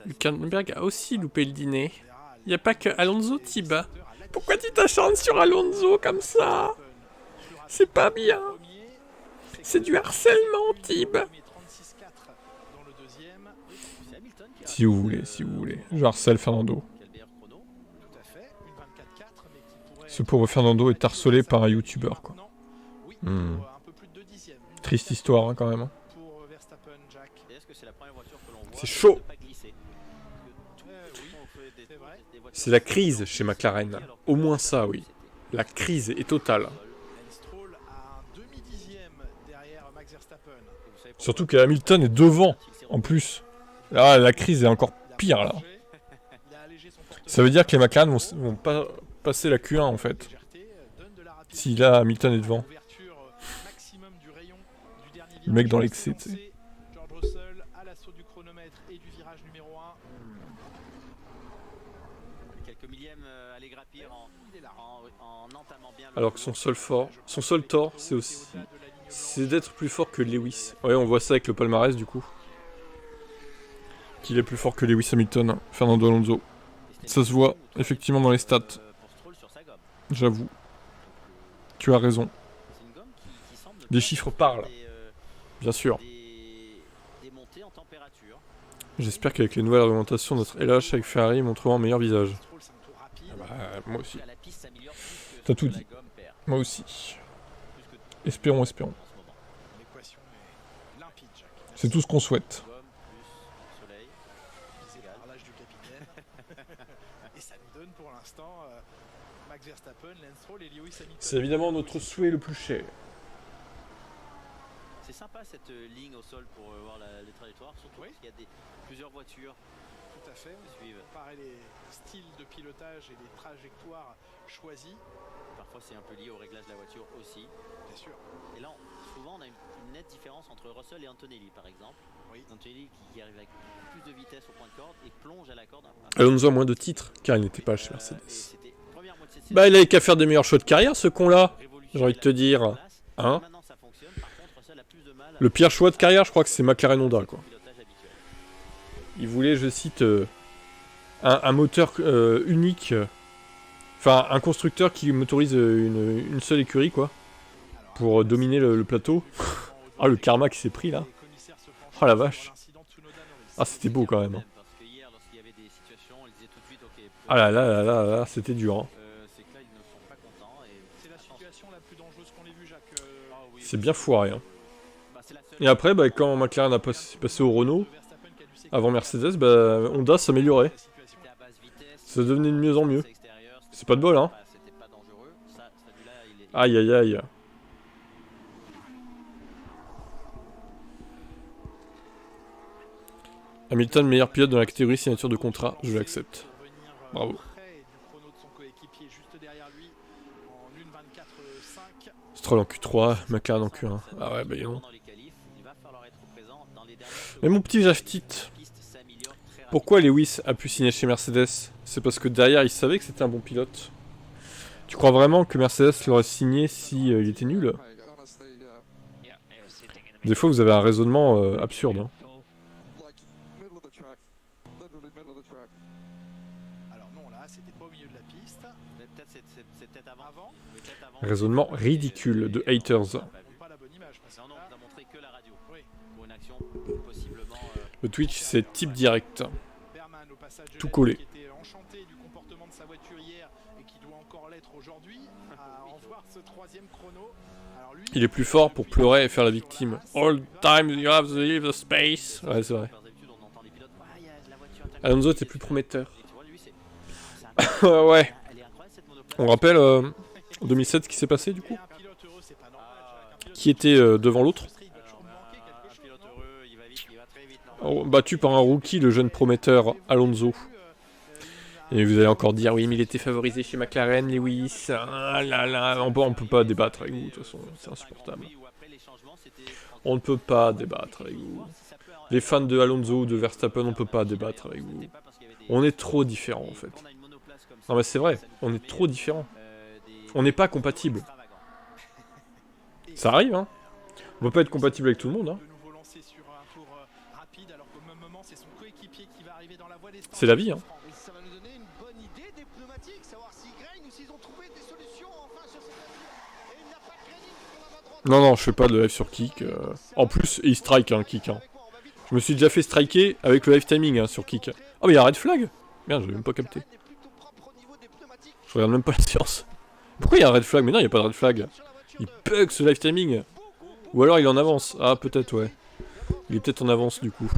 Hülkenberg a aussi loupé le dîner. Il n'y a pas que Alonso, Tiba. Pourquoi tu t'acharnes sur Alonso comme ça? C'est pas bien. C'est du harcèlement, Tib. Si vous voulez, si vous voulez. Je harcèle Fernando. Ce pauvre Fernando est harcelé par un youtubeur, quoi. Triste histoire, hein, quand même. Hein. C'est chaud. C'est la crise chez McLaren. Au moins ça, oui. La crise est totale. Surtout que Hamilton est devant, en plus. Là, la crise est encore pire, là. Ça veut dire que les McLaren vont pas passer la Q1, en fait. Si là, Hamilton est devant. Le mec dans l'excès, tu sais. Alors que son seul tort, c'est aussi... c'est d'être plus fort que Lewis. Ouais, on voit ça avec le palmarès, du coup. Qu'il est plus fort que Lewis Hamilton, Fernando Alonso. Ça se voit, effectivement, dans les stats. J'avoue. Tu as raison. Les chiffres parlent. Bien sûr. J'espère qu'avec les nouvelles réglementations, notre LH avec Ferrari montrera un meilleur visage. Ah bah, moi aussi. T'as tout dit. Moi aussi. Espérons, espérons. C'est tout ce qu'on souhaite. C'est évidemment notre souhait le plus cher. C'est sympa cette ligne au sol pour voir les trajectoires, surtout parce qu'il y a plusieurs voitures. Tout à fait, comparer les styles de pilotage et les trajectoires choisies. Parfois c'est un peu lié au réglage de la voiture aussi. Bien sûr. Et là, souvent on a une nette différence entre Russell et Antonelli par exemple. Antonelli qui arrive avec plus de vitesse au point de corde et plonge à la corde. Alonso a moins de titres, car il n'était pas chez Mercedes. Bah il avait qu'à faire des meilleurs choix de carrière ce con là, j'ai envie de te dire. Hein? Le pire choix de carrière je crois que c'est McLaren Honda quoi. Il voulait, je cite, un moteur unique, enfin un constructeur qui motorise une seule écurie quoi, pour dominer le plateau. Ah le karma qui s'est pris là. Oh la vache. Ah c'était beau quand même. Hein. Ah là là là là là, c'était dur. Hein. C'est bien foiré. Hein. Et après, bah, quand McLaren a passé au Renault, avant Mercedes, bah, Honda s'améliorait. Ça devenait de mieux en mieux. C'est pas de bol, hein. Aïe aïe aïe. Hamilton, meilleur pilote dans la catégorie signature de contrat, je l'accepte. Bravo. Stroll en Q3, McLaren en Q1. Ah ouais, bah non. Mais mon petit Jaftit, pourquoi Lewis a pu signer chez Mercedes? C'est parce que derrière il savait que c'était un bon pilote. Tu crois vraiment que Mercedes l'aurait signé si il était nul? Des fois vous avez un raisonnement absurde. Hein. Raisonnement ridicule de haters. Le Twitch c'est type direct. Tout collé. Il est plus fort pour pleurer et faire la victime. All time you have to leave the space. Ouais c'est vrai. Alonso était plus prometteur. Ouais. On rappelle en 2007 ce qui s'est passé du coup. Qui était devant l'autre. Battu par un rookie, le jeune prometteur Alonso. Et vous allez encore dire, oui mais il était favorisé chez McLaren, Lewis, ah là là, on peut pas débattre avec vous, de toute façon, c'est insupportable. On ne peut pas débattre avec vous. Les fans de Alonso ou de Verstappen, on ne peut pas débattre avec vous. On est trop différents en fait. Non mais c'est vrai, on est trop différents. On n'est pas compatibles. Ça arrive hein. On peut pas être compatible avec tout le monde hein. la voie des standards. C'est la vie, hein. Et ça va nous donner une bonne idée des pneumatiques, savoir s'ils graignent ou s'ils ont trouvé des solutions enfin sur cette voiture. Et il n'y a pas de graining sur la main droite. Non, non, je fais pas de live sur kick. En plus, il strike, hein, kick. Hein. Je me suis déjà fait striker avec le live timing hein, sur kick. Oh, mais il y a un red flag. Merde, j'avais même pas capté. Je regarde même pas la séance. Pourquoi il y a un red flag? Mais non, il n'y a pas de red flag. Il bug ce live timing. Ou alors il en avance. Ah, peut-être, ouais. Il est peut-être en avance du coup.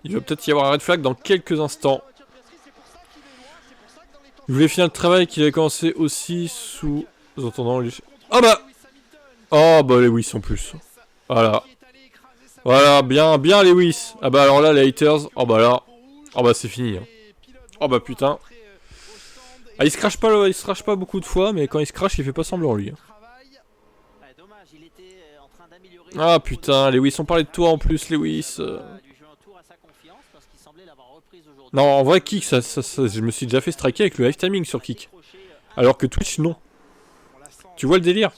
Il va peut-être y avoir un red flag dans quelques instants. Il voulait finir le travail qu'il avait commencé aussi sous... entendant les... Ah bah oh bah Lewis en plus. Voilà. Voilà, bien Lewis. Ah bah alors là les haters, oh bah là... Oh bah c'est fini. Hein. Oh bah putain. Ah il se crache pas beaucoup de fois, mais quand il se crache il fait pas semblant lui. Ah putain, Lewis, on parlait de toi en plus Lewis. Non, en vrai, Kick, je me suis déjà fait striker avec le live timing sur Kick. Alors que Twitch, non. Tu vois le délire?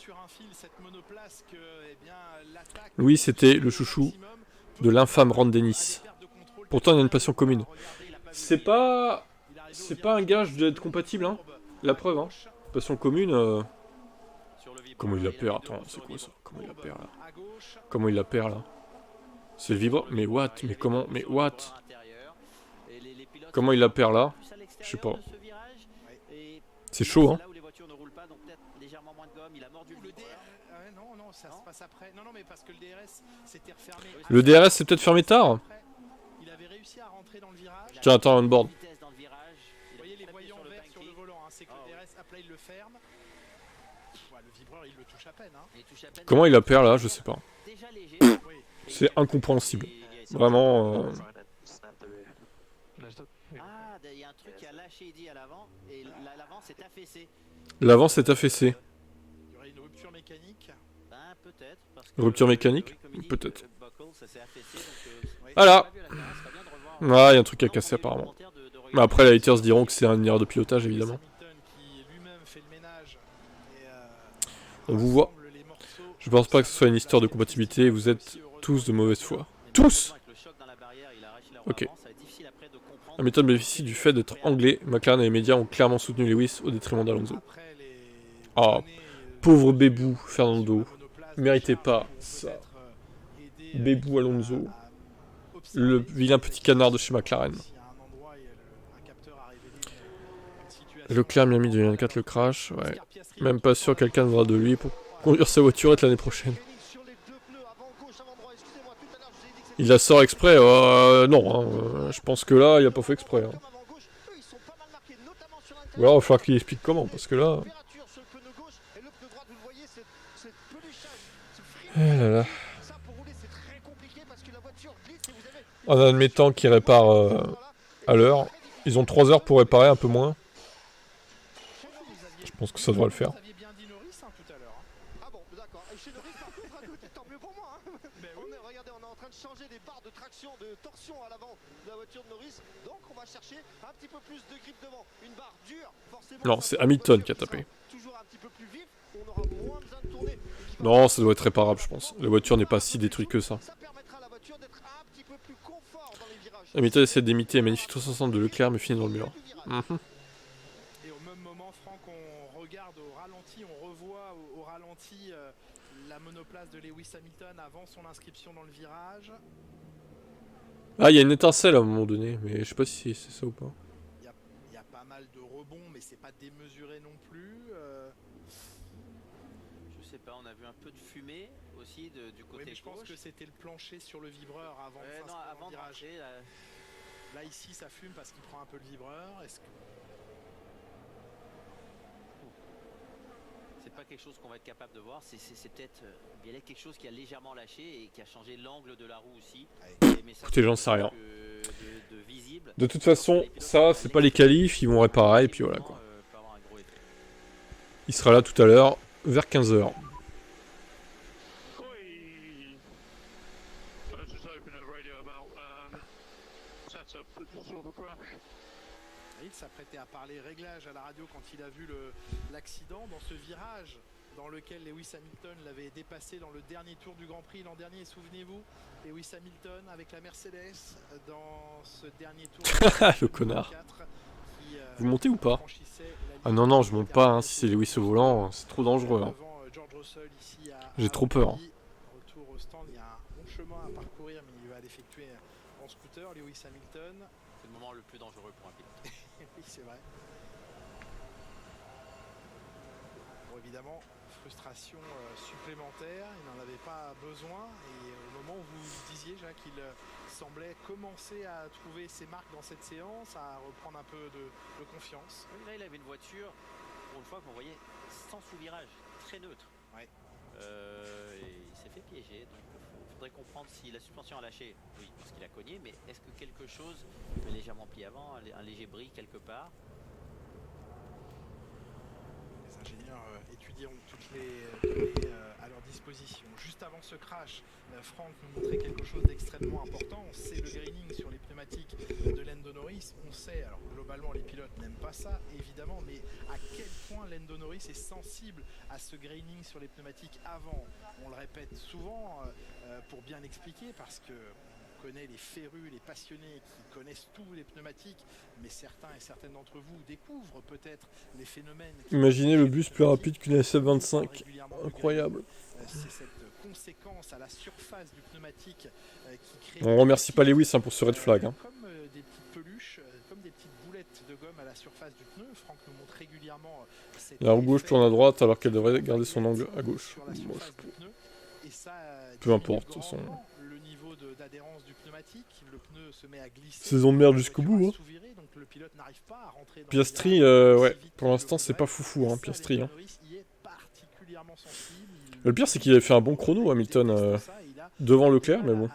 Oui, c'était le chouchou de l'infâme Ron Dennis. Pourtant, il y a une passion commune. C'est pas un gage d'être compatible, hein. La preuve, hein. Passion commune, Comment il la perd? Attends, c'est quoi ça? Comment il la perd, là? Comment il la perd, là? C'est le vibre? Mais what? Mais comment? Mais what? Comment il la perd là? Je sais pas. C'est chaud hein. Le DRS c'est peut-être fermé tard. Tiens attends on board. Comment il la perd là? Je sais pas. C'est incompréhensible. Vraiment Ah, il y a un truc qui a lâché Eddie à l'avant et l'avant s'est affaissé. L'avant s'est affaissé. Il y aurait une rupture mécanique. Ben, peut-être. Rupture mécanique? Peut-être. Voilà. Ah, il y a un truc à casser apparemment. Mais après, les haters diront que c'est une erreur de pilotage évidemment. On vous voit. Je pense pas que ce soit une histoire de compatibilité. Vous êtes tous de mauvaise foi. Tous! Ok. Hamilton bénéficie du fait d'être anglais. McLaren et les médias ont clairement soutenu Lewis au détriment d'Alonso. Oh, pauvre Bébou, Fernando. Méritait pas ça. Bébou Alonso. Le vilain petit canard de chez McLaren. Leclerc Miami 2024 le crash. Ouais. Même pas sûr que quelqu'un viendra de lui pour conduire sa voiturette l'année prochaine. Il la sort exprès, non, hein, je pense que là, il a pas fait exprès. Hein. Ou alors, il va falloir qu'il explique comment, parce que là... Eh là là. En admettant qu'il répare à l'heure, ils ont 3 heures pour réparer, un peu moins. Je pense que ça devrait le faire. Changer les barres de traction, de torsion à l'avant de la voiture de Norris, donc on va chercher un petit peu plus de grip devant, une barre dure, forcément. Non, c'est Hamilton qui a tapé. Toujours un petit peu plus vif, on aura moins besoin de tourner. Non, ça doit être réparable, je pense. La voiture n'est pas si détruite que ça. Ça permettra à la voiture d'être un petit peu plus confort dans les virages. Hamilton essaie d'imiter un magnifique 360 de Leclerc, mais finit dans le mur. Et au même moment, Franck, on regarde au ralenti, on revoit au ralenti la monoplace de Lewis Hamilton avant son inscription dans le virage. Ah, il y a une étincelle à un moment donné, mais je sais pas si c'est ça ou pas. Il y a pas mal de rebonds, mais c'est pas démesuré non plus. Je sais pas, on a vu un peu de fumée aussi du côté mais je pense que c'était le plancher sur le vibreur avant avant le virage. Là ici ça fume parce qu'il prend un peu le vibreur. Est-ce que... C'est pas quelque chose qu'on va être capable de voir, c'est peut-être il y a quelque chose qui a légèrement lâché et qui a changé l'angle de la roue aussi. Écoutez, j'en sais rien. De toute façon, ça, c'est pas les qualifs, ils vont réparer et puis voilà quoi. Il sera là tout à l'heure, vers 15h. Il s'apprêtait à parler réglage à la radio quand il a vu l'accident dans ce virage. dans lequel Lewis Hamilton l'avait dépassé dans le dernier tour du Grand Prix l'an dernier, souvenez-vous. Lewis Hamilton avec la Mercedes dans ce dernier tour. Le connard. Vous montez ou pas? Ah non, non, je monte pas, hein. Si c'est Lewis au volant, c'est trop dangereux. Hein. J'ai trop peur. Hein. Retour au stand, il y a un bon chemin à parcourir, mais il va l'effectuer en scooter. Lewis Hamilton. C'est le moment le plus dangereux pour un pilote. Oui, c'est vrai. Bon, évidemment, frustration supplémentaire, il n'en avait pas besoin. Et au moment où vous disiez, Jacques, qu'il semblait commencer à trouver ses marques dans cette séance, à reprendre un peu de confiance. Oui, là, il avait une voiture, pour une fois, que vous voyez, sans sous-virage, très neutre. Ouais. Et il s'est fait piéger, donc il faudrait comprendre si la suspension a lâché. Oui, parce qu'il a cogné, mais est-ce que quelque chose est légèrement plié avant, un léger bris quelque part? Les ingénieurs étudieront toutes les données à leur disposition. Juste avant ce crash, Franck nous montrait quelque chose d'extrêmement important. C'est le graining sur les pneumatiques de Lando Norris. On sait, alors globalement les pilotes n'aiment pas ça, évidemment, mais à quel point Lando Norris est sensible à ce graining sur les pneumatiques avant. On le répète souvent pour bien l'expliquer, parce que connaît les férus, les passionnés qui connaissent tous les pneumatiques, mais certains et certaines d'entre vous découvrent peut-être les phénomènes. Imaginez le bus plus rapide qu'une SF25. Incroyable. C'est cette conséquence à la surface du pneumatique qui crée... On remercie pas Lewis hein, pour ce red flag. Hein. Comme des petites peluches, comme des petites boulettes de gomme à la surface du pneu. Franck nous montre régulièrement... La roue gauche tourne à droite alors qu'elle devrait garder son angle à gauche. Peu importe. Son... Le niveau d'adhérence du pneumatique, le pneu se met à glisser. Saison de merde jusqu'au bout. Hein. Donc le pilote n'arrive pas à rentrer dans Piastri, ouais, pour l'instant c'est pas foufou, hein, Piastri. Hein. Le pire c'est qu'il avait fait un bon chrono, Hamilton, devant Leclerc, mais bon.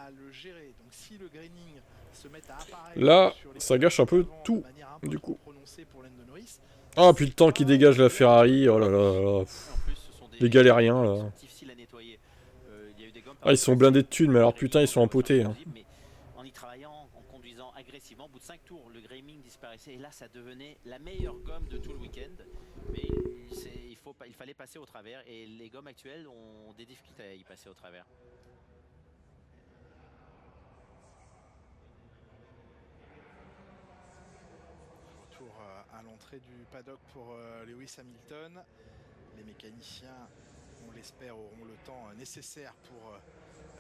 Là, ça gâche un peu tout, du coup. Ah, puis le temps qui dégage la Ferrari, oh là là là. Les galériens, là. Ah, ils sont blindés de thunes, mais alors putain, ils sont empotés. Hein. En y travaillant, en conduisant agressivement, au bout de 5 tours, le graining disparaissait et là, ça devenait la meilleure gomme de tout le week-end. Mais il fallait passer au travers et les gommes actuelles ont des difficultés à y passer au travers. Retour à l'entrée du paddock pour Lewis Hamilton. Les mécaniciens, on l'espère, auront le temps nécessaire pour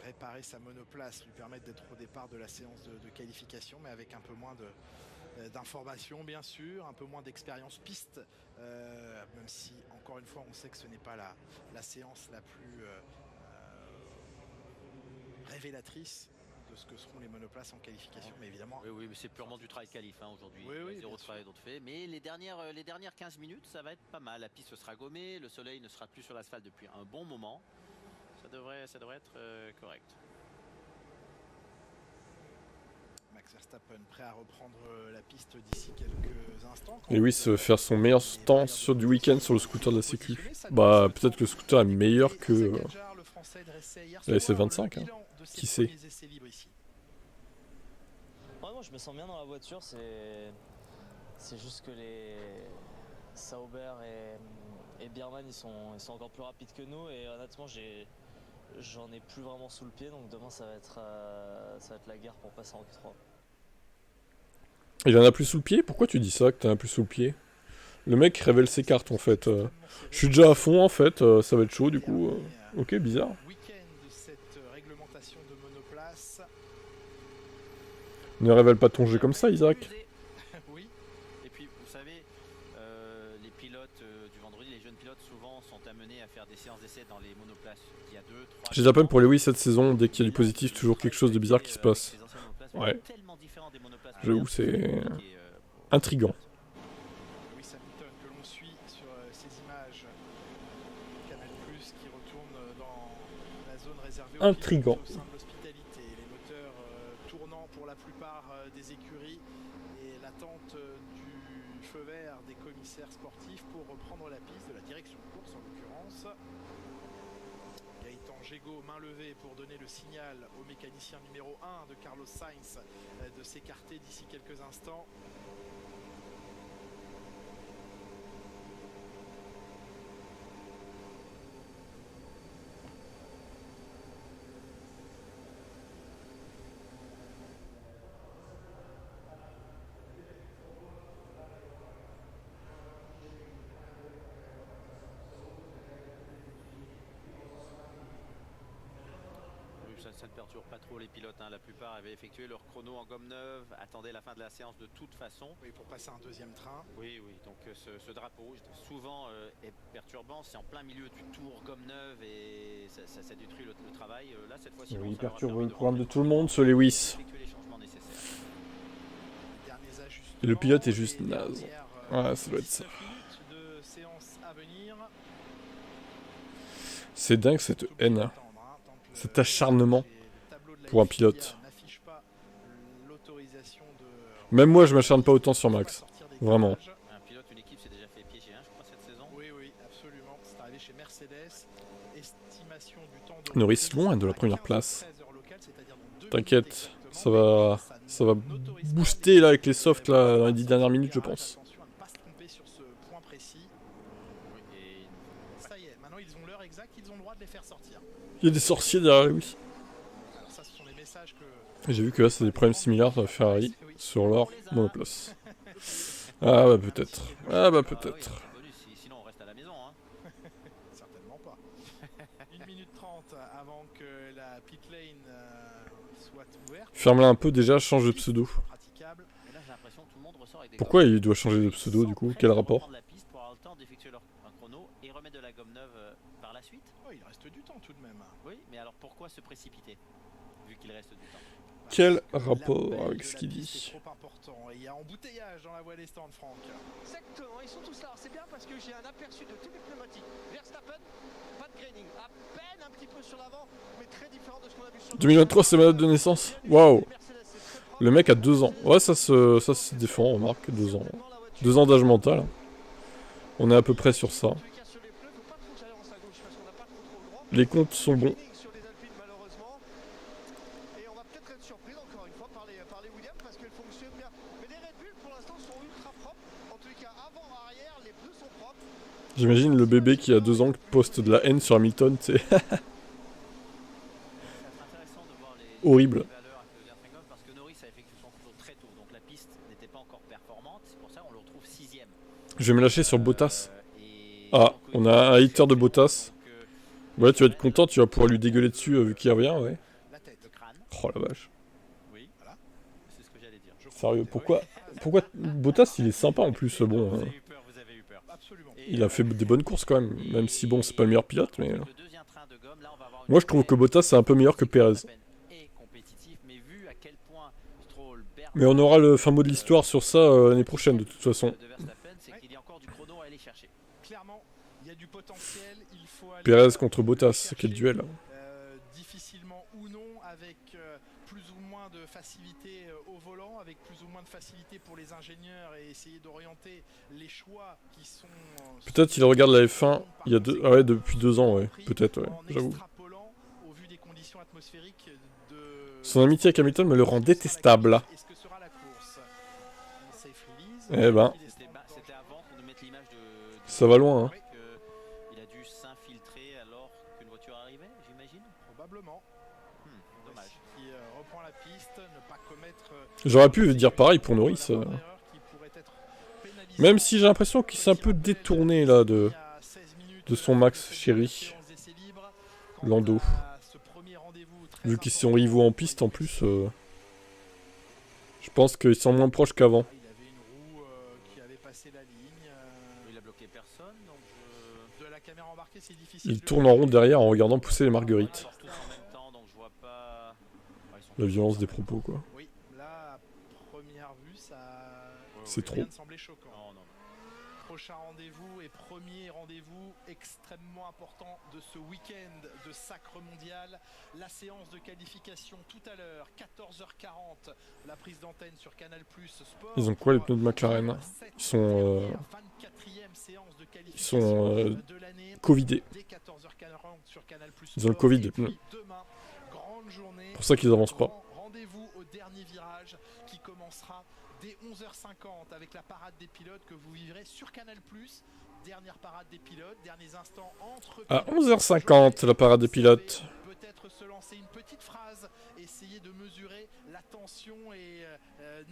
réparer sa monoplace, lui permettre d'être au départ de la séance de qualification, mais avec un peu moins d'informations bien sûr, un peu moins d'expérience piste, même si encore une fois on sait que ce n'est pas la séance la plus révélatrice de ce que seront les monoplaces en qualification, mais évidemment... Oui, mais c'est purement du travail de qualif hein, aujourd'hui, zéro travail d'autre fait, mais les dernières 15 minutes, ça va être pas mal, la piste sera gommée, le soleil ne sera plus sur l'asphalte depuis un bon moment, ça devrait être correct. Max Verstappen prêt à reprendre la piste d'ici quelques instants. Lewis faire son meilleur temps sur du week-end sur le scooter de la Sécu. Bah, peut-être que le scooter est meilleur que la SF25, hein. Qui sait? Ouais, moi je me sens bien dans la voiture, c'est juste que les Sauber et Biermann ils sont encore plus rapides que nous et honnêtement j'en ai plus vraiment sous le pied, donc demain ça va être la guerre pour passer en Q3. Il en a plus sous le pied? Pourquoi tu dis ça, que t'en as plus sous le pied? Le mec révèle ses cartes en fait. Je suis déjà à fond en fait, ça va être chaud du coup. Ok, bizarre. Ne révèle pas ton jeu comme ça, Isaac. Oui. Et puis, vous savez, les pilotes du vendredi, les jeunes pilotes, souvent sont amenés à faire des séances d'essai dans les monoplaces. Il y a 2, 3... J'ai de la peine pour Lewis cette saison, dès qu'il y a du positif, toujours quelque chose de bizarre qui se passe. Ouais. J'avoue, c'est intriguant. Lewis Hamilton que l'on suit sur ces images Canal+, qui retourne dans la zone réservée intriguant. au sein de l'hospitalité. Les moteurs tournant pour la plupart des écuries et l'attente du feu vert des commissaires sportifs pour reprendre la piste de la direction de course en l'occurrence. Gaëtan Gégaud, main levée pour donner le signal au mécanicien numéro 1 de Carlos Sainz de s'écarter d'ici quelques instants. ça ne perturbe pas trop les pilotes. Hein. La plupart avaient effectué leur chrono en gomme neuve, attendaient la fin de la séance de toute façon. Oui, pour passer un deuxième train. Oui, oui. Donc ce drapeau souvent est perturbant. C'est en plein milieu du tour gomme neuve et ça détruit le travail. Là, cette fois-ci, Oui, bon, il ça leur a perturbe permis le de programme de rentrer tout le dans monde, ce Lewis. effectuer les changements nécessaires. Derniers ajustements. Et le pilote est juste Et naze. dernière, Ouais, ça doit être ça. 19 minutes de séance à venir. C'est dingue cette haine, Attendre, hein, tant que cet acharnement le tableau de la pour un FIA pilote. n'affiche pas l'autorisation de Même moi, je m'acharne pas autant sur Max. sortir des Vraiment. garages. Un pilote, une équipe s'est déjà fait piéger, hein, je crois, cette saison. Oui, oui, absolument. C'est arrivé chez Mercedes. Estimation du temps de Norris reprise loin de la à première 15 place. 13 heures locales, c'est-à-dire dans 2 T'inquiète, minutes ça va exactement. n'autorise pas booster là avec les softs là les dans les 10 dernières minutes, je garage. pense. Attention à ne pas se tromper sur ce point précis. Oui, et Ça y est, maintenant ils ont l'heure exacte, ils ont le droit de les faire sortir. Il y a des sorciers derrière Lewis. Alors ça, ce sont des messages que... Et j'ai vu que là, c'est des problèmes similaires à Ferrari sur leur monoplace. Ah bah peut-être. Ah bah peut-être. bonus, sinon on reste à la maison. Hein. Certainement pas. 1 minute 30 avant que la pit lane soit ouverte. Ferme-la un peu déjà, change de pseudo. Praticable. Et là, j'ai l'impression que tout le monde ressort avec des Pourquoi gommes. il doit changer de pseudo du coup? Quel Pour rapport? reprendre la piste pour avoir le temps d'effectuer un chrono et remettre de la gomme neuve par la suite. Oh, il reste du temps tout de même. Oui, mais alors pourquoi se précipiter vu qu'il reste du temps? Quel Parce que rapport l'appel avec de ce la qu'il piste dit? est trop important et il y a embouteillage dans la voie des stands, Franck. Exactement, ils sont tous là. C'est bien parce que j'ai un aperçu de tous les pneumatiques. Verstappen, pas de graining. À peine un petit peu sur l'avant, mais très différent de ce qu'on a vu sur le 2023, c'est ma date de naissance. Waouh! Le mec a 2 ans. Ouais, ça se défend, on remarque, 2 ans. 2 ans d'âge mental. On est à peu près sur ça. Les comptes sont bons. Sur les Alpines, malheureusement. Et on va peut-être être surpris encore une fois par les Williams parce qu'elles fonctionnent bien. Mais les Red Bull pour l'instant sont ultra propres. En tous les cas, avant, arrière, les pneus sont propres. J'imagine le bébé qui a 2 ans poste de la haine sur Hamilton, c'est Ça va être intéressant de voir les horrible. valeurs avec le Lerfengov parce que Norris a effectué son chrono très tôt, donc la piste n'était pas encore performante. C'est pour ça qu'on le retrouve 6ème. Je vais me lâcher sur Bottas. Ah, on a un hater de Bottas. Ouais, tu vas être content, tu vas pouvoir lui dégueuler dessus vu qu'il revient, ouais. La tête. Le crâne, Oh la vache. oui, c'est ce que j'allais dire. Sérieux, pourquoi Bottas il est sympa en plus, bon. Vous avez eu peur, vous avez eu peur. Absolument. Il a fait des bonnes courses quand même, même si bon, c'est pas le meilleur pilote, mais. Le deuxième train de gomme, là, on va avoir une Moi je trouve que Bottas c'est un peu meilleur que Perez. est compétitif, mais vu à quel point Stroll, Bernard, Mais on aura le fin mot de l'histoire sur ça l'année prochaine de toute façon. de Verstappen, c'est qu'il y a encore du chrono à aller chercher. Clairement, il y a du potentiel. Il faut aller Perez contre Bottas, chercher, quel duel. difficilement ou non, avec plus ou moins de facilité au volant, avec plus ou moins de facilité pour les ingénieurs et essayer d'orienter les choix qui sont... Peut-être il regarde la F1 il y a deux... ah ouais, depuis 2 ans, ouais. Peut-être, ouais, en j'avoue. extrapolant au vu des conditions atmosphériques de... Son amitié avec Hamilton me le rend détestable. Et ce que sera la course. Safe release. Eh ben. C'était avant qu'on nous mette l'image de Ça va loin, hein. il a dû s'infiltrer alors qu'une voiture arrivait, j'imagine. Probablement. Dommage. Qui reprend la piste, ne pas commettre... J'aurais pu dire pareil pour Norris. Même si j'ai l'impression qu'il s'est un peu détourné là de son Max chéri. Lando. Vu qu'ils sont rivaux en piste en plus. Je pense qu'ils sont moins proches qu'avant. Il avait une roue qui avait passé la ligne. Il a bloqué personne, donc De la caméra embarquée, c'est difficile. Il tourne en rond derrière en regardant pousser les marguerites. tous en même temps, donc je vois pas. Ouais, ils sont La tous violence en des même propos quoi. Oui, là, à première vue, ça... C'est trop. Rien ne semblait choquant. Non, non. Prochain rendez-vous et premier rendez-vous extrêmement important de ce week-end de sacre mondial. La séance de qualification tout à l'heure, 14h40. La prise d'antenne sur Canal+ Sport. Ils ont quoi les pneus de McLaren? Ils sont ils sont covidés. Dès 14h40 sur Canal+ Ils ont le Sport. Covid, Et les pneus. puis demain, grande journée. Pour ça qu'ils avancent pas. Rendez-vous au dernier virage qui commencera dès 11h50 avec la parade des pilotes que vous vivrez sur Canal+, Dernière parade des pilotes, derniers instants entre... À 11h50, la parade des pilotes. Peut-être se lancer une petite phrase, essayer de mesurer la tension et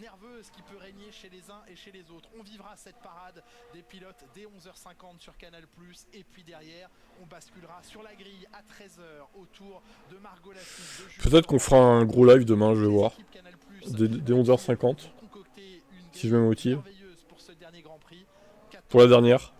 nerveuse qui peut régner chez les uns et chez les autres. On vivra cette parade des pilotes dès 11h50 sur Canal+, et puis derrière, on basculera sur la grille à 13h autour de Margot Lafitte. Peut-être qu'on fera un gros live demain, je vais voir. Dès 11h50. Si je me motive. Pour la dernière.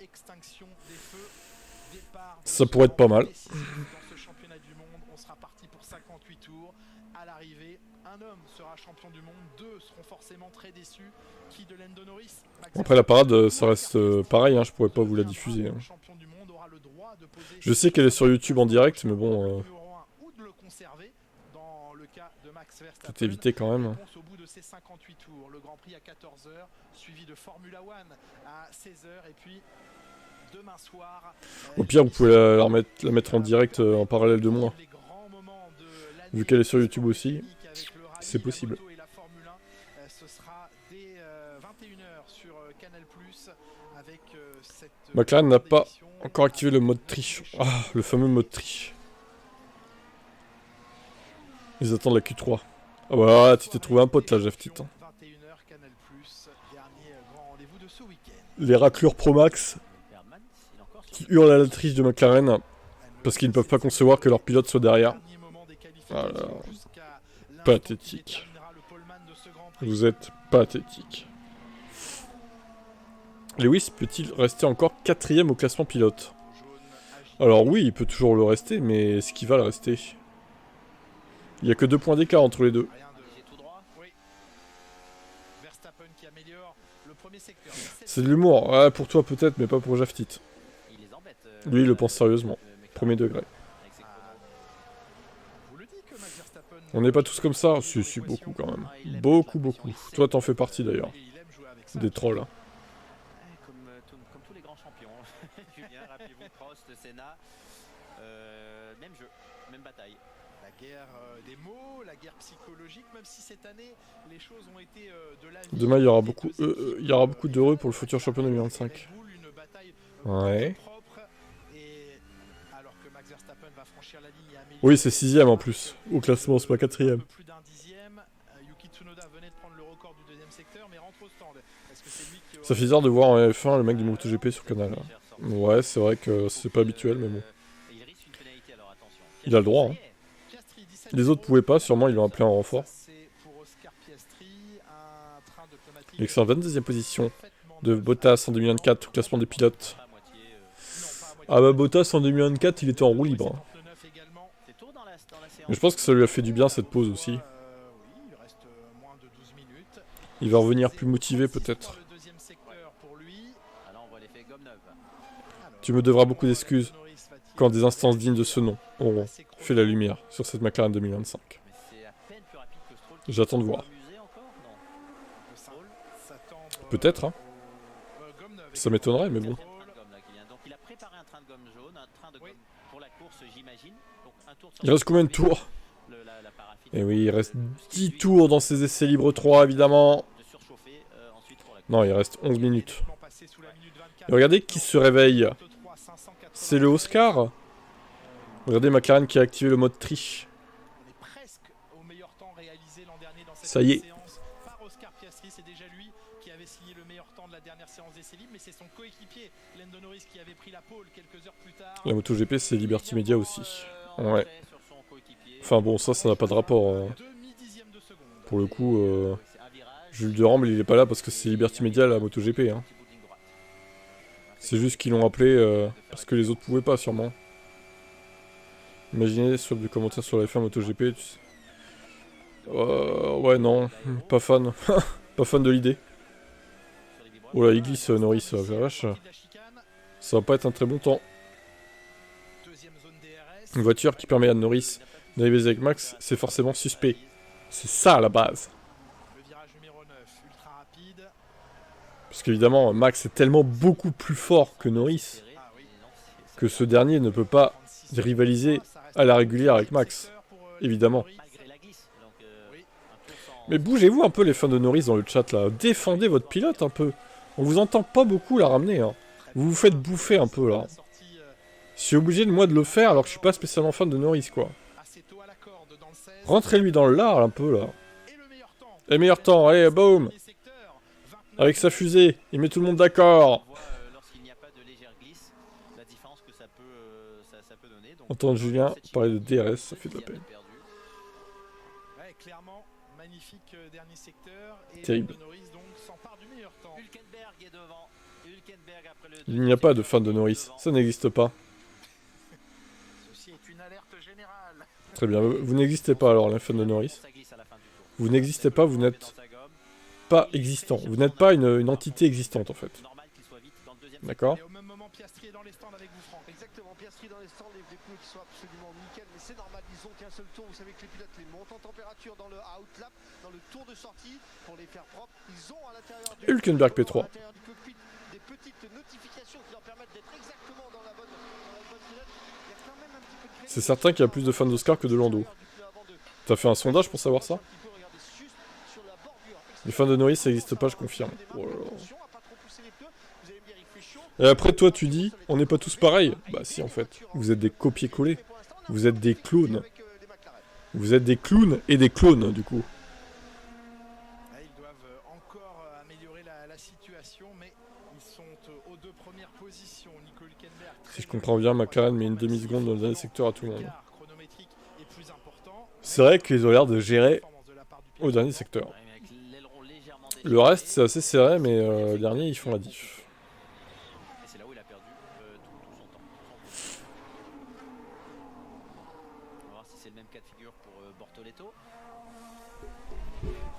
Ça pourrait être pas mal. Dans ce championnat du monde, on sera parti pour 58 tours. À l'arrivée, un homme sera champion du monde, deux seront forcément très déçus. Qui de Lando Norris? Après la parade, ça reste pareil, hein, je pourrais pas vous la diffuser. Hein. Je sais qu'elle est sur YouTube en direct, mais bon... Tout éviter quand même. Au bout de ces 58 tours, le Grand Prix à 14h, suivi de Formula One à 16h, et puis... Demain soir, au pire, vous pouvez la mettre en direct en parallèle de moi. Vu qu'elle est sur YouTube aussi, c'est possible. Ce sera dès 21h sur Canal+, avec cette... McLaren n'a pas encore activé le mode triche. Ah, le fameux mode triche. Ils attendent la Q3. Ah bah, tu t'es trouvé un pote là, Jeff Titan. Les raclures Pro Max qui hurlent à la triche de McLaren parce qu'ils ne peuvent pas concevoir que leur pilote soit derrière. Voilà. Pathétique. Vous êtes pathétique. Lewis peut-il rester encore 4ème au classement pilote? Alors oui, il peut toujours le rester, mais est-ce qu'il va le rester? Il n'y a que 2 points d'écart entre les deux. C'est de l'humour. Ouais, pour toi peut-être, mais pas pour Jaftit. Lui, il le pense sérieusement. Premier degré. On n'est pas tous comme ça. Si, beaucoup quand même. Beaucoup. Toi, t'en fais partie d'ailleurs. Des trolls. Hein. Comme tous les grands champions. Julien, rappelez-vous Prost, Senna. Même jeu, même bataille. La guerre des mots, la guerre psychologique, même si cette année, les choses ont été de la vie. Demain, il y aura beaucoup d'heureux pour le futur champion 2025. Ouais. Oui, c'est 6ème en plus. Au classement, c'est pas 4ème. Ça fait bizarre de voir en F1 le mec du MotoGP sur Canal. Ouais, c'est vrai que c'est pas habituel, mais bon. Il a le droit, hein. Les autres pouvaient pas, sûrement ils l'ont appelé en renfort. Il est en 22ème position de Bottas en 2024 au classement des pilotes. Ah bah Bottas en 2024 il était en roue libre. Mais je pense que ça lui a fait du bien cette pause aussi. Il va revenir plus motivé peut-être. Tu me devras beaucoup d'excuses quand des instances dignes de ce nom auront fait la lumière sur cette McLaren 2025. J'attends de voir. Peut-être, hein. Ça m'étonnerait, mais bon. Il reste combien de tours? Et oui, il reste 10 tours dans ces essais libres 3, évidemment. Non, il reste 11 minutes. Et regardez qui se réveille. C'est le Oscar. Regardez McLaren qui a activé le mode triche. Ça y est. C'est déjà lui qui avait signé le meilleur temps de la dernière séance d'essais libres, mais c'est son coéquipier Lando Norris qui avait pris la pole quelques heures plus tard. La MotoGP c'est Liberty Media aussi. Ouais. Enfin bon, ça n'a pas de rapport. Pour le coup, Jules Durand, il est pas là parce que c'est Liberty Media la MotoGP. Hein. C'est juste qu'ils l'ont appelé parce que les autres pouvaient pas sûrement. Imaginez sur du commentaire sur la F1 MotoGP. Tu sais. Ouais non, pas fan. Pas fan de l'idée. Oh là, il glisse Norris, vache. Ça va pas être un très bon temps. Une voiture qui permet à Norris d'arriver avec Max, c'est forcément suspect. C'est ça à la base. Parce qu'évidemment, Max est tellement beaucoup plus fort que Norris que ce dernier ne peut pas rivaliser à la régulière avec Max. Évidemment. Mais bougez-vous un peu les fans de Norris dans le chat là. Défendez votre pilote un peu. On vous entend pas beaucoup la ramener. Hein. Vous vous faites bouffer un peu, là. Je suis obligé de moi de le faire alors que je suis pas spécialement fan de Norris, quoi. Rentrez-lui dans le lard, un peu, là. Et meilleur temps, allez, boum. Avec sa fusée, il met tout le monde d'accord. Lorsqu'il n'y a pas de légère glisse, la différence que ça peut donner. Donc, Entendre Julien parler de DRS, ça fait de la peine. Ouais, clairement, magnifique dernier secteur. Et Terrible. Norris donc s'empare du meilleur temps. Hülkenberg est devant. Hülkenberg après le Il n'y a pas de fan de Norris, ça n'existe pas. Ceci est une alerte générale. Très bien, vous n'existez pas alors, les fans de Norris. Vous n'existez pas, vous n'êtes pas existant. Vous n'êtes pas une entité existante en fait. D'accord? Et au même moment, Piastri est dans les stands avec vous, Franck. Exactement, Piastri dans les stands, les pneus qui sont absolument nickel, mais c'est normal, ils ont qu'un seul tour. Vous savez que les pilotes les montent en température dans le outlap, dans le tour de sortie, pour les faire propres. Ils ont à l'intérieur du Hülkenberg P3. à l'intérieur du cockpit des petites notifications qui leur permettent d'être exactement dans la bonne pilote. Il y a quand même un petit peu de C'est certain qu'il y a plus de fans d'Oscar que de Lando. T'as fait un sondage pour savoir ça? Les fans de Norris ça n'existe pas, je confirme. Oh là là. Et après toi tu dis, on n'est pas tous pareils. Bah si en fait, vous êtes des copier-coller. Vous êtes des clones. Vous êtes des clowns et des clones du coup. Ils doivent encore améliorer la situation, mais ils sont aux deux premières positions. Nico Hülkenberg. Si je comprends bien, McLaren met une demi-seconde dans le dernier secteur à tout le monde. C'est vrai qu'ils ont l'air de gérer au dernier secteur. Le reste c'est assez serré, mais le dernier ils font la diff. Et c'est là où il a perdu tout son temps. On va voir si c'est le même cas de figure pour Bortoleto.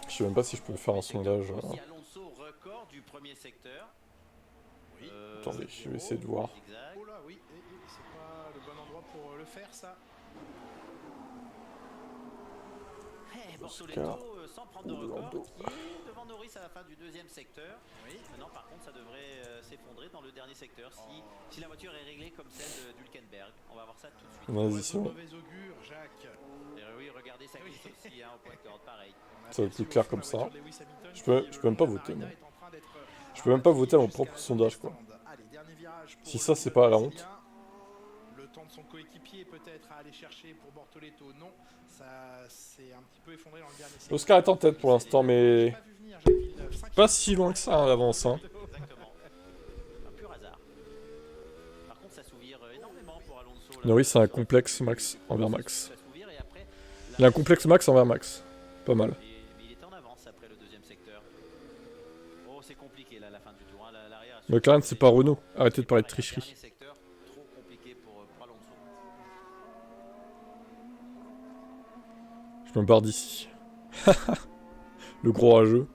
Je sais même pas si je peux faire un sondage. Aussi Alonso record du premier secteur. Attendez, je vais essayer de voir. Oh là, oui, et c'est pas le bon endroit pour le faire, ça. Bortoleto sans prendre de record, qui est devant Norris à la fin du deuxième secteur. Oui. Maintenant, par contre, ça devrait s'effondrer dans le dernier secteur si la voiture est réglée comme celle d'Hülkenberg. On va voir ça tout de suite. Vas-y, c'est bon. Mauvais augure, Jacques. Et oui, regardez, ça glisse aussi au point de corde, pareil. Ça va être plus clair comme ça. Je peux même pas voter, moi. Je peux même pas voter à mon propre sondage, quoi. Si ça, c'est pas à la honte. Le temps de son coéquipier peut-être à aller chercher pour Bortoleto, non. Ça s'est un petit peu effondré dans le dernier secteur. Oscar est en tête pour l'instant, mais pas si loin que ça à l'avance. Hein. Exactement. Un pur hasard. Par contre, ça s'ouvre énormément pour Alonso. Norris a un complexe Max envers Max. Il a un complexe Max envers Max. Pas mal. Mais il était en avance après le deuxième secteur. Oh, c'est compliqué là, la fin du tour. Hein. L'arrière. McLaren, c'est pas Renault. Arrêtez de parler de tricherie. Trop compliqué pour Alonso. Je me barre d'ici. Le gros rageux.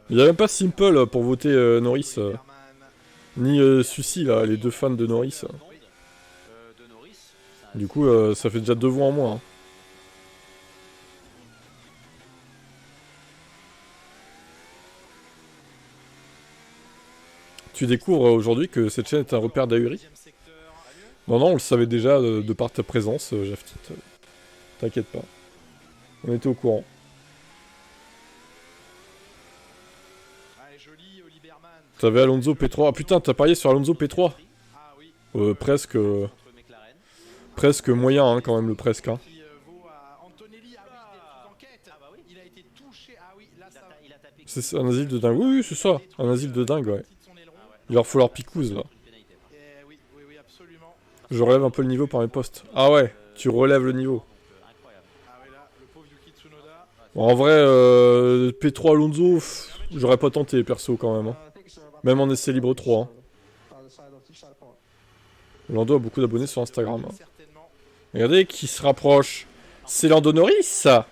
Il n'y a même pas Simple pour voter Norris. Ni Sucy, là, les deux fans de Norris. Du coup, ça fait déjà 2 voix en moins. Hein. Tu découvres aujourd'hui que cette chaîne est un repère d'ahuri? Non, on le savait déjà de par ta présence, Jaftit. T'inquiète pas. On était au courant. T'avais Alonso P3. Ah putain, t'as parié sur Alonso P3. Presque... presque moyen, hein, quand même, le presque. Hein. C'est un asile de dingue. Oui, c'est ça. Un asile de dingue, ouais. Il leur faut leur picouse, là. Je relève un peu le niveau par mes postes. Ah ouais, tu relèves le niveau. Bon, en vrai, P3 Alonso, j'aurais pas tenté, perso, quand même. Hein. Même en essai libre 3. Hein. Lando a beaucoup d'abonnés sur Instagram. Hein. Regardez qui se rapproche. C'est Lando Norris, ça.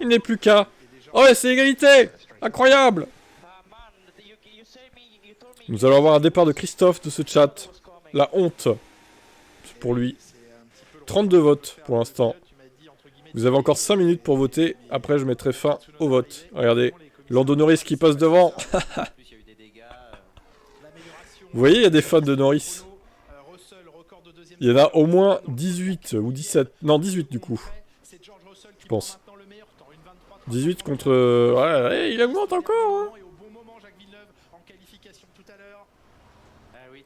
Il n'est plus qu'à... Oh ouais, c'est égalité. Incroyable. Nous allons avoir un départ de Christophe de ce chat. La honte. Pour lui. 32 votes pour l'instant. Vous avez encore 5 minutes pour voter. Après, je mettrai fin au vote. Regardez. Lando Norris qui passe devant. Vous voyez, il y a des fans de Norris. Il y en a au moins 18 ou 17. Non, 18 du coup. Je pense. 18 contre... Ouais, il augmente encore. Hein.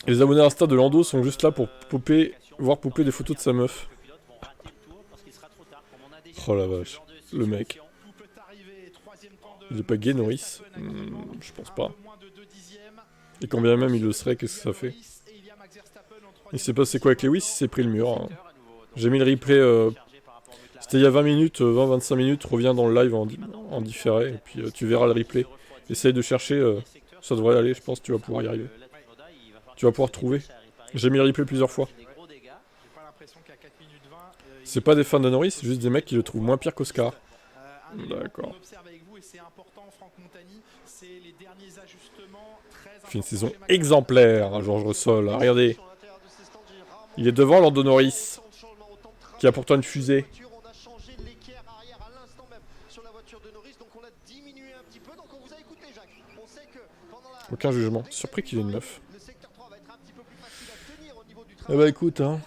Et les abonnés Insta de Lando sont juste là pour voir popper des photos de sa meuf. Oh la vache, le mec. Il est pas gay, Norris? Je pense pas. Et quand bien même il le serait, qu'est-ce que ça fait? Il s'est passé quoi avec Lewis? Il s'est pris le mur. Hein. J'ai mis le replay, c'était il y a 20 minutes, 20-25 minutes, reviens dans le live en différé, et puis tu verras le replay. Essaye de chercher, ça devrait aller, je pense, tu vas pouvoir y arriver. Tu vas pouvoir trouver. J'ai mis le replay plusieurs fois. C'est pas des fans de Norris, c'est juste des mecs qui le trouvent moins pire qu'Oscar. D'accord. Il fait une saison exemplaire, Georges Russell. Regardez. Il est devant Lando Norris, qui a pourtant une fusée. Aucun jugement. Surpris qu'il ait une meuf. Eh bah écoute, hein.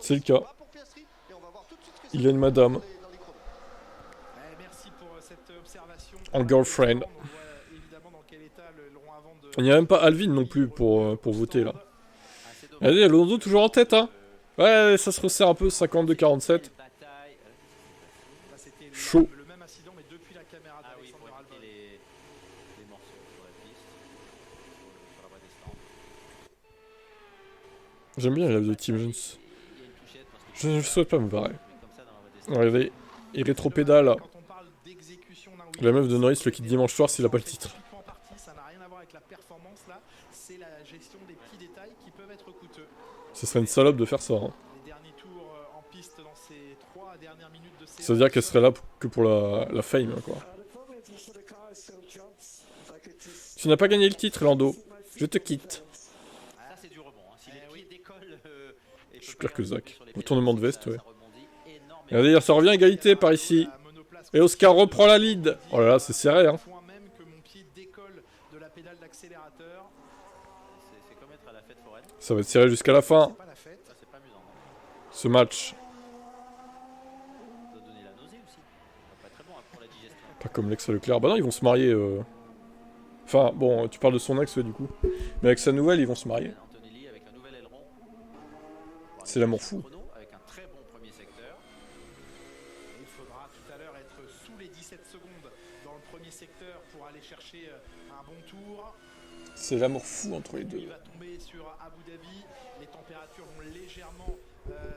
C'est le cas. Il a une madame. En girlfriend. Il n'y a même pas Alvin non plus pour voter là. Allez, Lando toujours en tête, hein. Ouais, ça se resserre un peu, 52-47. Chaud. J'aime bien la live de Team Jones. Je ne souhaite pas me barrer. Regardez, il rétro-pédale. La meuf de Norris le quitte dimanche soir s'il a pas le titre. Ce serait une salope de faire ça. Hein. Ça veut dire qu'elle serait là que pour la fame, quoi. Tu n'as pas gagné le titre, Lando. Je te quitte. Je suis pire que Zach. Retournement de veste, ouais. Regardez, ça revient à égalité par ici. Et Oscar reprend la lead. Oh là là, c'est serré, hein. Ça va être serré jusqu'à la fin. Ce match. Pas comme l'ex à Leclerc. Bah non, ils vont se marier. Enfin, bon, tu parles de son ex, ouais, du coup. Mais avec sa nouvelle, ils vont se marier. C'est l'amour fou. Il faudra tout à l'heure être sous les 17 secondes dans le premier secteur pour aller chercher un bon tour. C'est l'amour fou entre les deux. Il va tomber sur Abu Dhabi. Les températures vont légèrement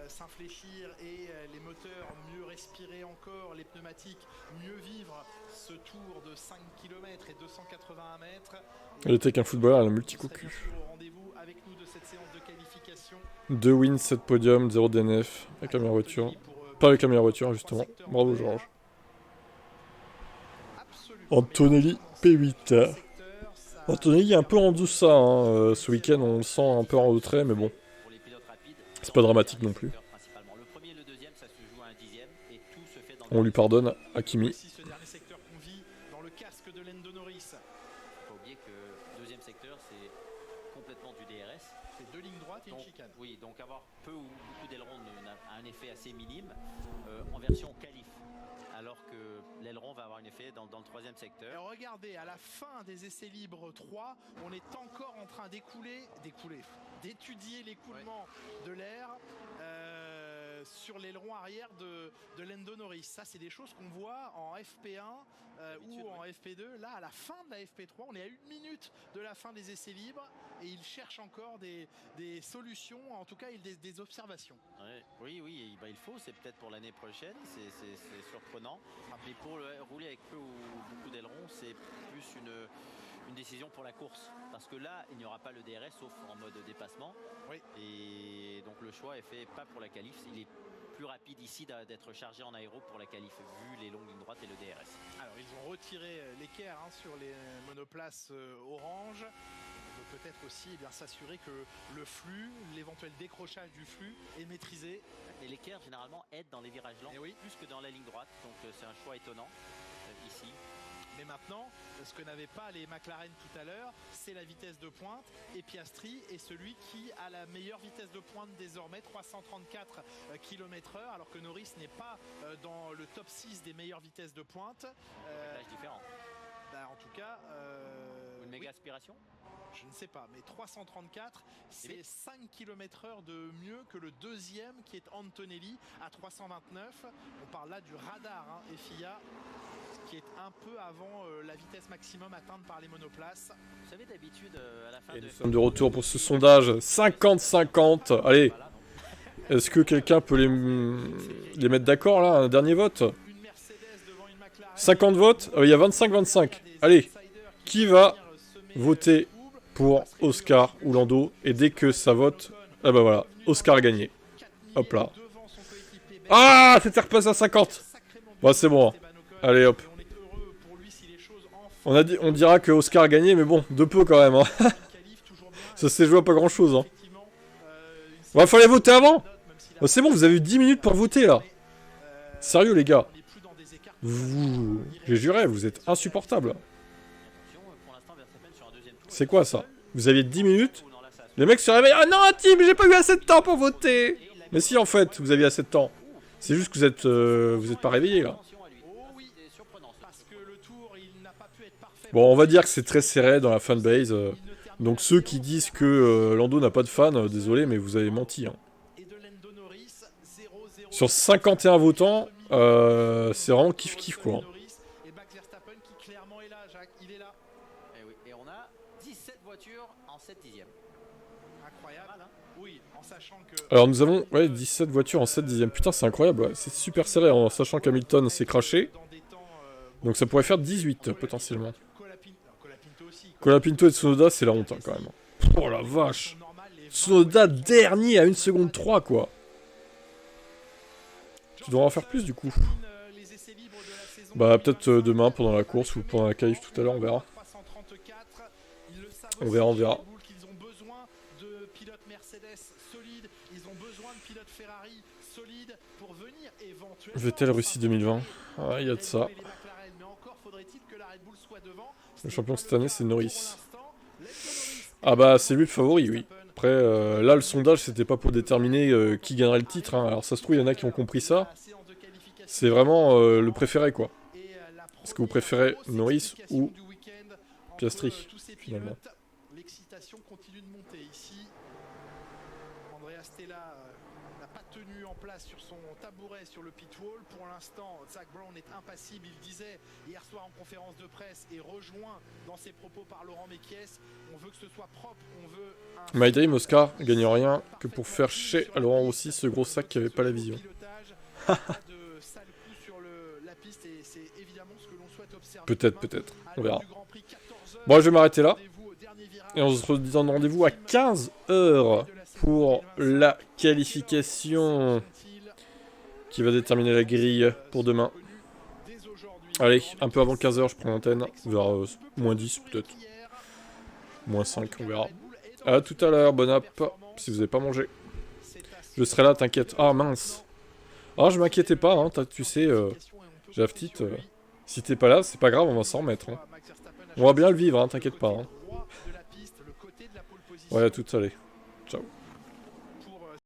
s'infléchir et les moteurs mieux respirer encore, les pneumatiques mieux vivre ce tour de 5 km et 281 mètres. Elle était qu'un footballeur à la multi-cocu. 2 wins, 7 podiums, 0 DNF avec la meilleure voiture. Pas avec la meilleure voiture, justement. Bravo, Georges. Antonelli P8. Antonelli est un peu en deçà, hein. Ce week-end, on le sent un peu en retrait, mais bon. C'est pas dramatique non plus. On lui pardonne, Hakimi. Oui, donc avoir peu ou beaucoup d'ailerons a un effet assez minime en version qualif. Alors que l'aileron va avoir un effet dans le troisième secteur. Et regardez, à la fin des essais libres 3, on est encore en train d'étudier l'écoulement de l'air sur l'aileron arrière de Lando Norris. Ça, c'est des choses qu'on voit en FP1 ou en FP2. Là, à la fin de la FP3, on est à 1 minute de la fin des essais libres et il cherche encore des solutions, en tout cas des observations. Ouais, oui, il faut, c'est peut-être pour l'année prochaine, c'est surprenant. Mais pour rouler avec peu ou beaucoup d'ailerons, c'est plus une décision pour la course. Parce que là, il n'y aura pas le DRS sauf en mode dépassement. Oui. Et donc le choix est fait pas pour la qualif. Il est plus rapide ici d'être chargé en aéro pour la qualif, vu les longues lignes droites et le DRS. Alors ils ont retiré l'équerre sur les monoplaces orange. On peut peut-être aussi s'assurer que le flux, l'éventuel décrochage du flux est maîtrisé. Et l'équerre généralement aide dans les virages lents plus que dans la ligne droite. Donc c'est un choix étonnant ici. Mais maintenant, ce que n'avaient pas les McLaren tout à l'heure, c'est la vitesse de pointe. Et Piastri est celui qui a la meilleure vitesse de pointe désormais, 334 km/h, alors que Norris n'est pas dans le top 6 des meilleures vitesses de pointe. Réglage différent. En tout cas, méga aspiration. Je ne sais pas, mais 334, c'est 5 km/h de mieux que le deuxième qui est Antonelli à 329. On parle là du radar FIA qui est un peu avant la vitesse maximum atteinte par les monoplaces. Vous savez d'habitude à la fin Et de... nous sommes de retour pour ce sondage 50-50. Allez, est-ce que quelqu'un peut les mettre d'accord là, un dernier vote? 50 votes, il y a 25-25. Allez, qui va voter pour Oscar ou Lando? Et dès que ça vote, ah bah voilà, Oscar a gagné. Hop là. Ah, c'était repassé à 50. Bon, c'est bon. Allez, hop. On dira que Oscar a gagné, mais bon, de peu quand même. Hein. Ça s'est joué à pas grand chose. Hein. Bon, fallait voter avant. Bon, c'est bon, vous avez eu 10 minutes pour voter là. Sérieux, les gars. J'ai juré, vous êtes insupportables. C'est quoi ça? Vous aviez 10 minutes? Les mecs se réveillent. Ah non, Tim, j'ai pas eu assez de temps pour voter. Mais si, en fait, vous aviez assez de temps. C'est juste que vous êtes pas réveillés là. Bon, on va dire que c'est très serré dans la fanbase. Donc ceux qui disent que Lando n'a pas de fans, désolé, mais vous avez menti. Hein. Sur 51 votants, c'est vraiment kiff-kiff quoi. Et on a 17 voitures en 7 dixièmes. Incroyable, hein? Oui, en sachant que... Alors nous avons 17 voitures en 7 dixièmes. Putain, c'est incroyable, ouais. C'est super serré en sachant qu'Hamilton s'est craché. Donc ça pourrait faire 18 potentiellement. Colapinto et Tsunoda, c'est la honte hein, quand même. Oh la vache. Tsunoda dernier à 1 seconde 3 quoi. Tu devrais en faire plus du coup. Bah peut-être demain pendant la course ou pendant la qualif tout à l'heure, on verra. On verra, on verra. Vettel Russie 2020. Ah, il y a de ça. Le champion cette année, c'est Norris. Ah bah, c'est lui le favori, oui. Après, là, le sondage, c'était pas pour déterminer qui gagnerait le titre. Hein. Alors, ça se trouve, il y en a qui ont compris ça. C'est vraiment le préféré, quoi. Est-ce que vous préférez Norris ou Piastri, finalement? L'excitation continue de monter ici. Andrea Stella n'a pas tenu en place sur son tabouret sur le pit wall. Pour l'instant, Zach Brown est impassible. Il disait hier soir en conférence de presse et rejoint dans ses propos par Laurent Mekies. On veut que ce soit propre. On veut un... My Dream, Oscar gagne rien que pour faire chier à Laurent aussi ce gros sac qui avait pas la vision. Peut-être, peut-être. On verra. Bon, je vais m'arrêter là. Et on se donne rendez-vous à 15h pour la qualification qui va déterminer la grille pour demain. Allez, un peu avant 15h, je prends l'antenne. Vers moins 10 peut-être. Moins 5, on verra. A tout à l'heure, bon app. Si vous n'avez pas mangé. Je serai là, t'inquiète. Ah mince. Ah, je m'inquiétais pas, hein, tu sais, j'ai la petite. Si t'es pas là, c'est pas grave, on va s'en remettre. Hein. On va bien le vivre, hein, t'inquiète pas. Hein. Ouais, à toutes, allez. Ciao.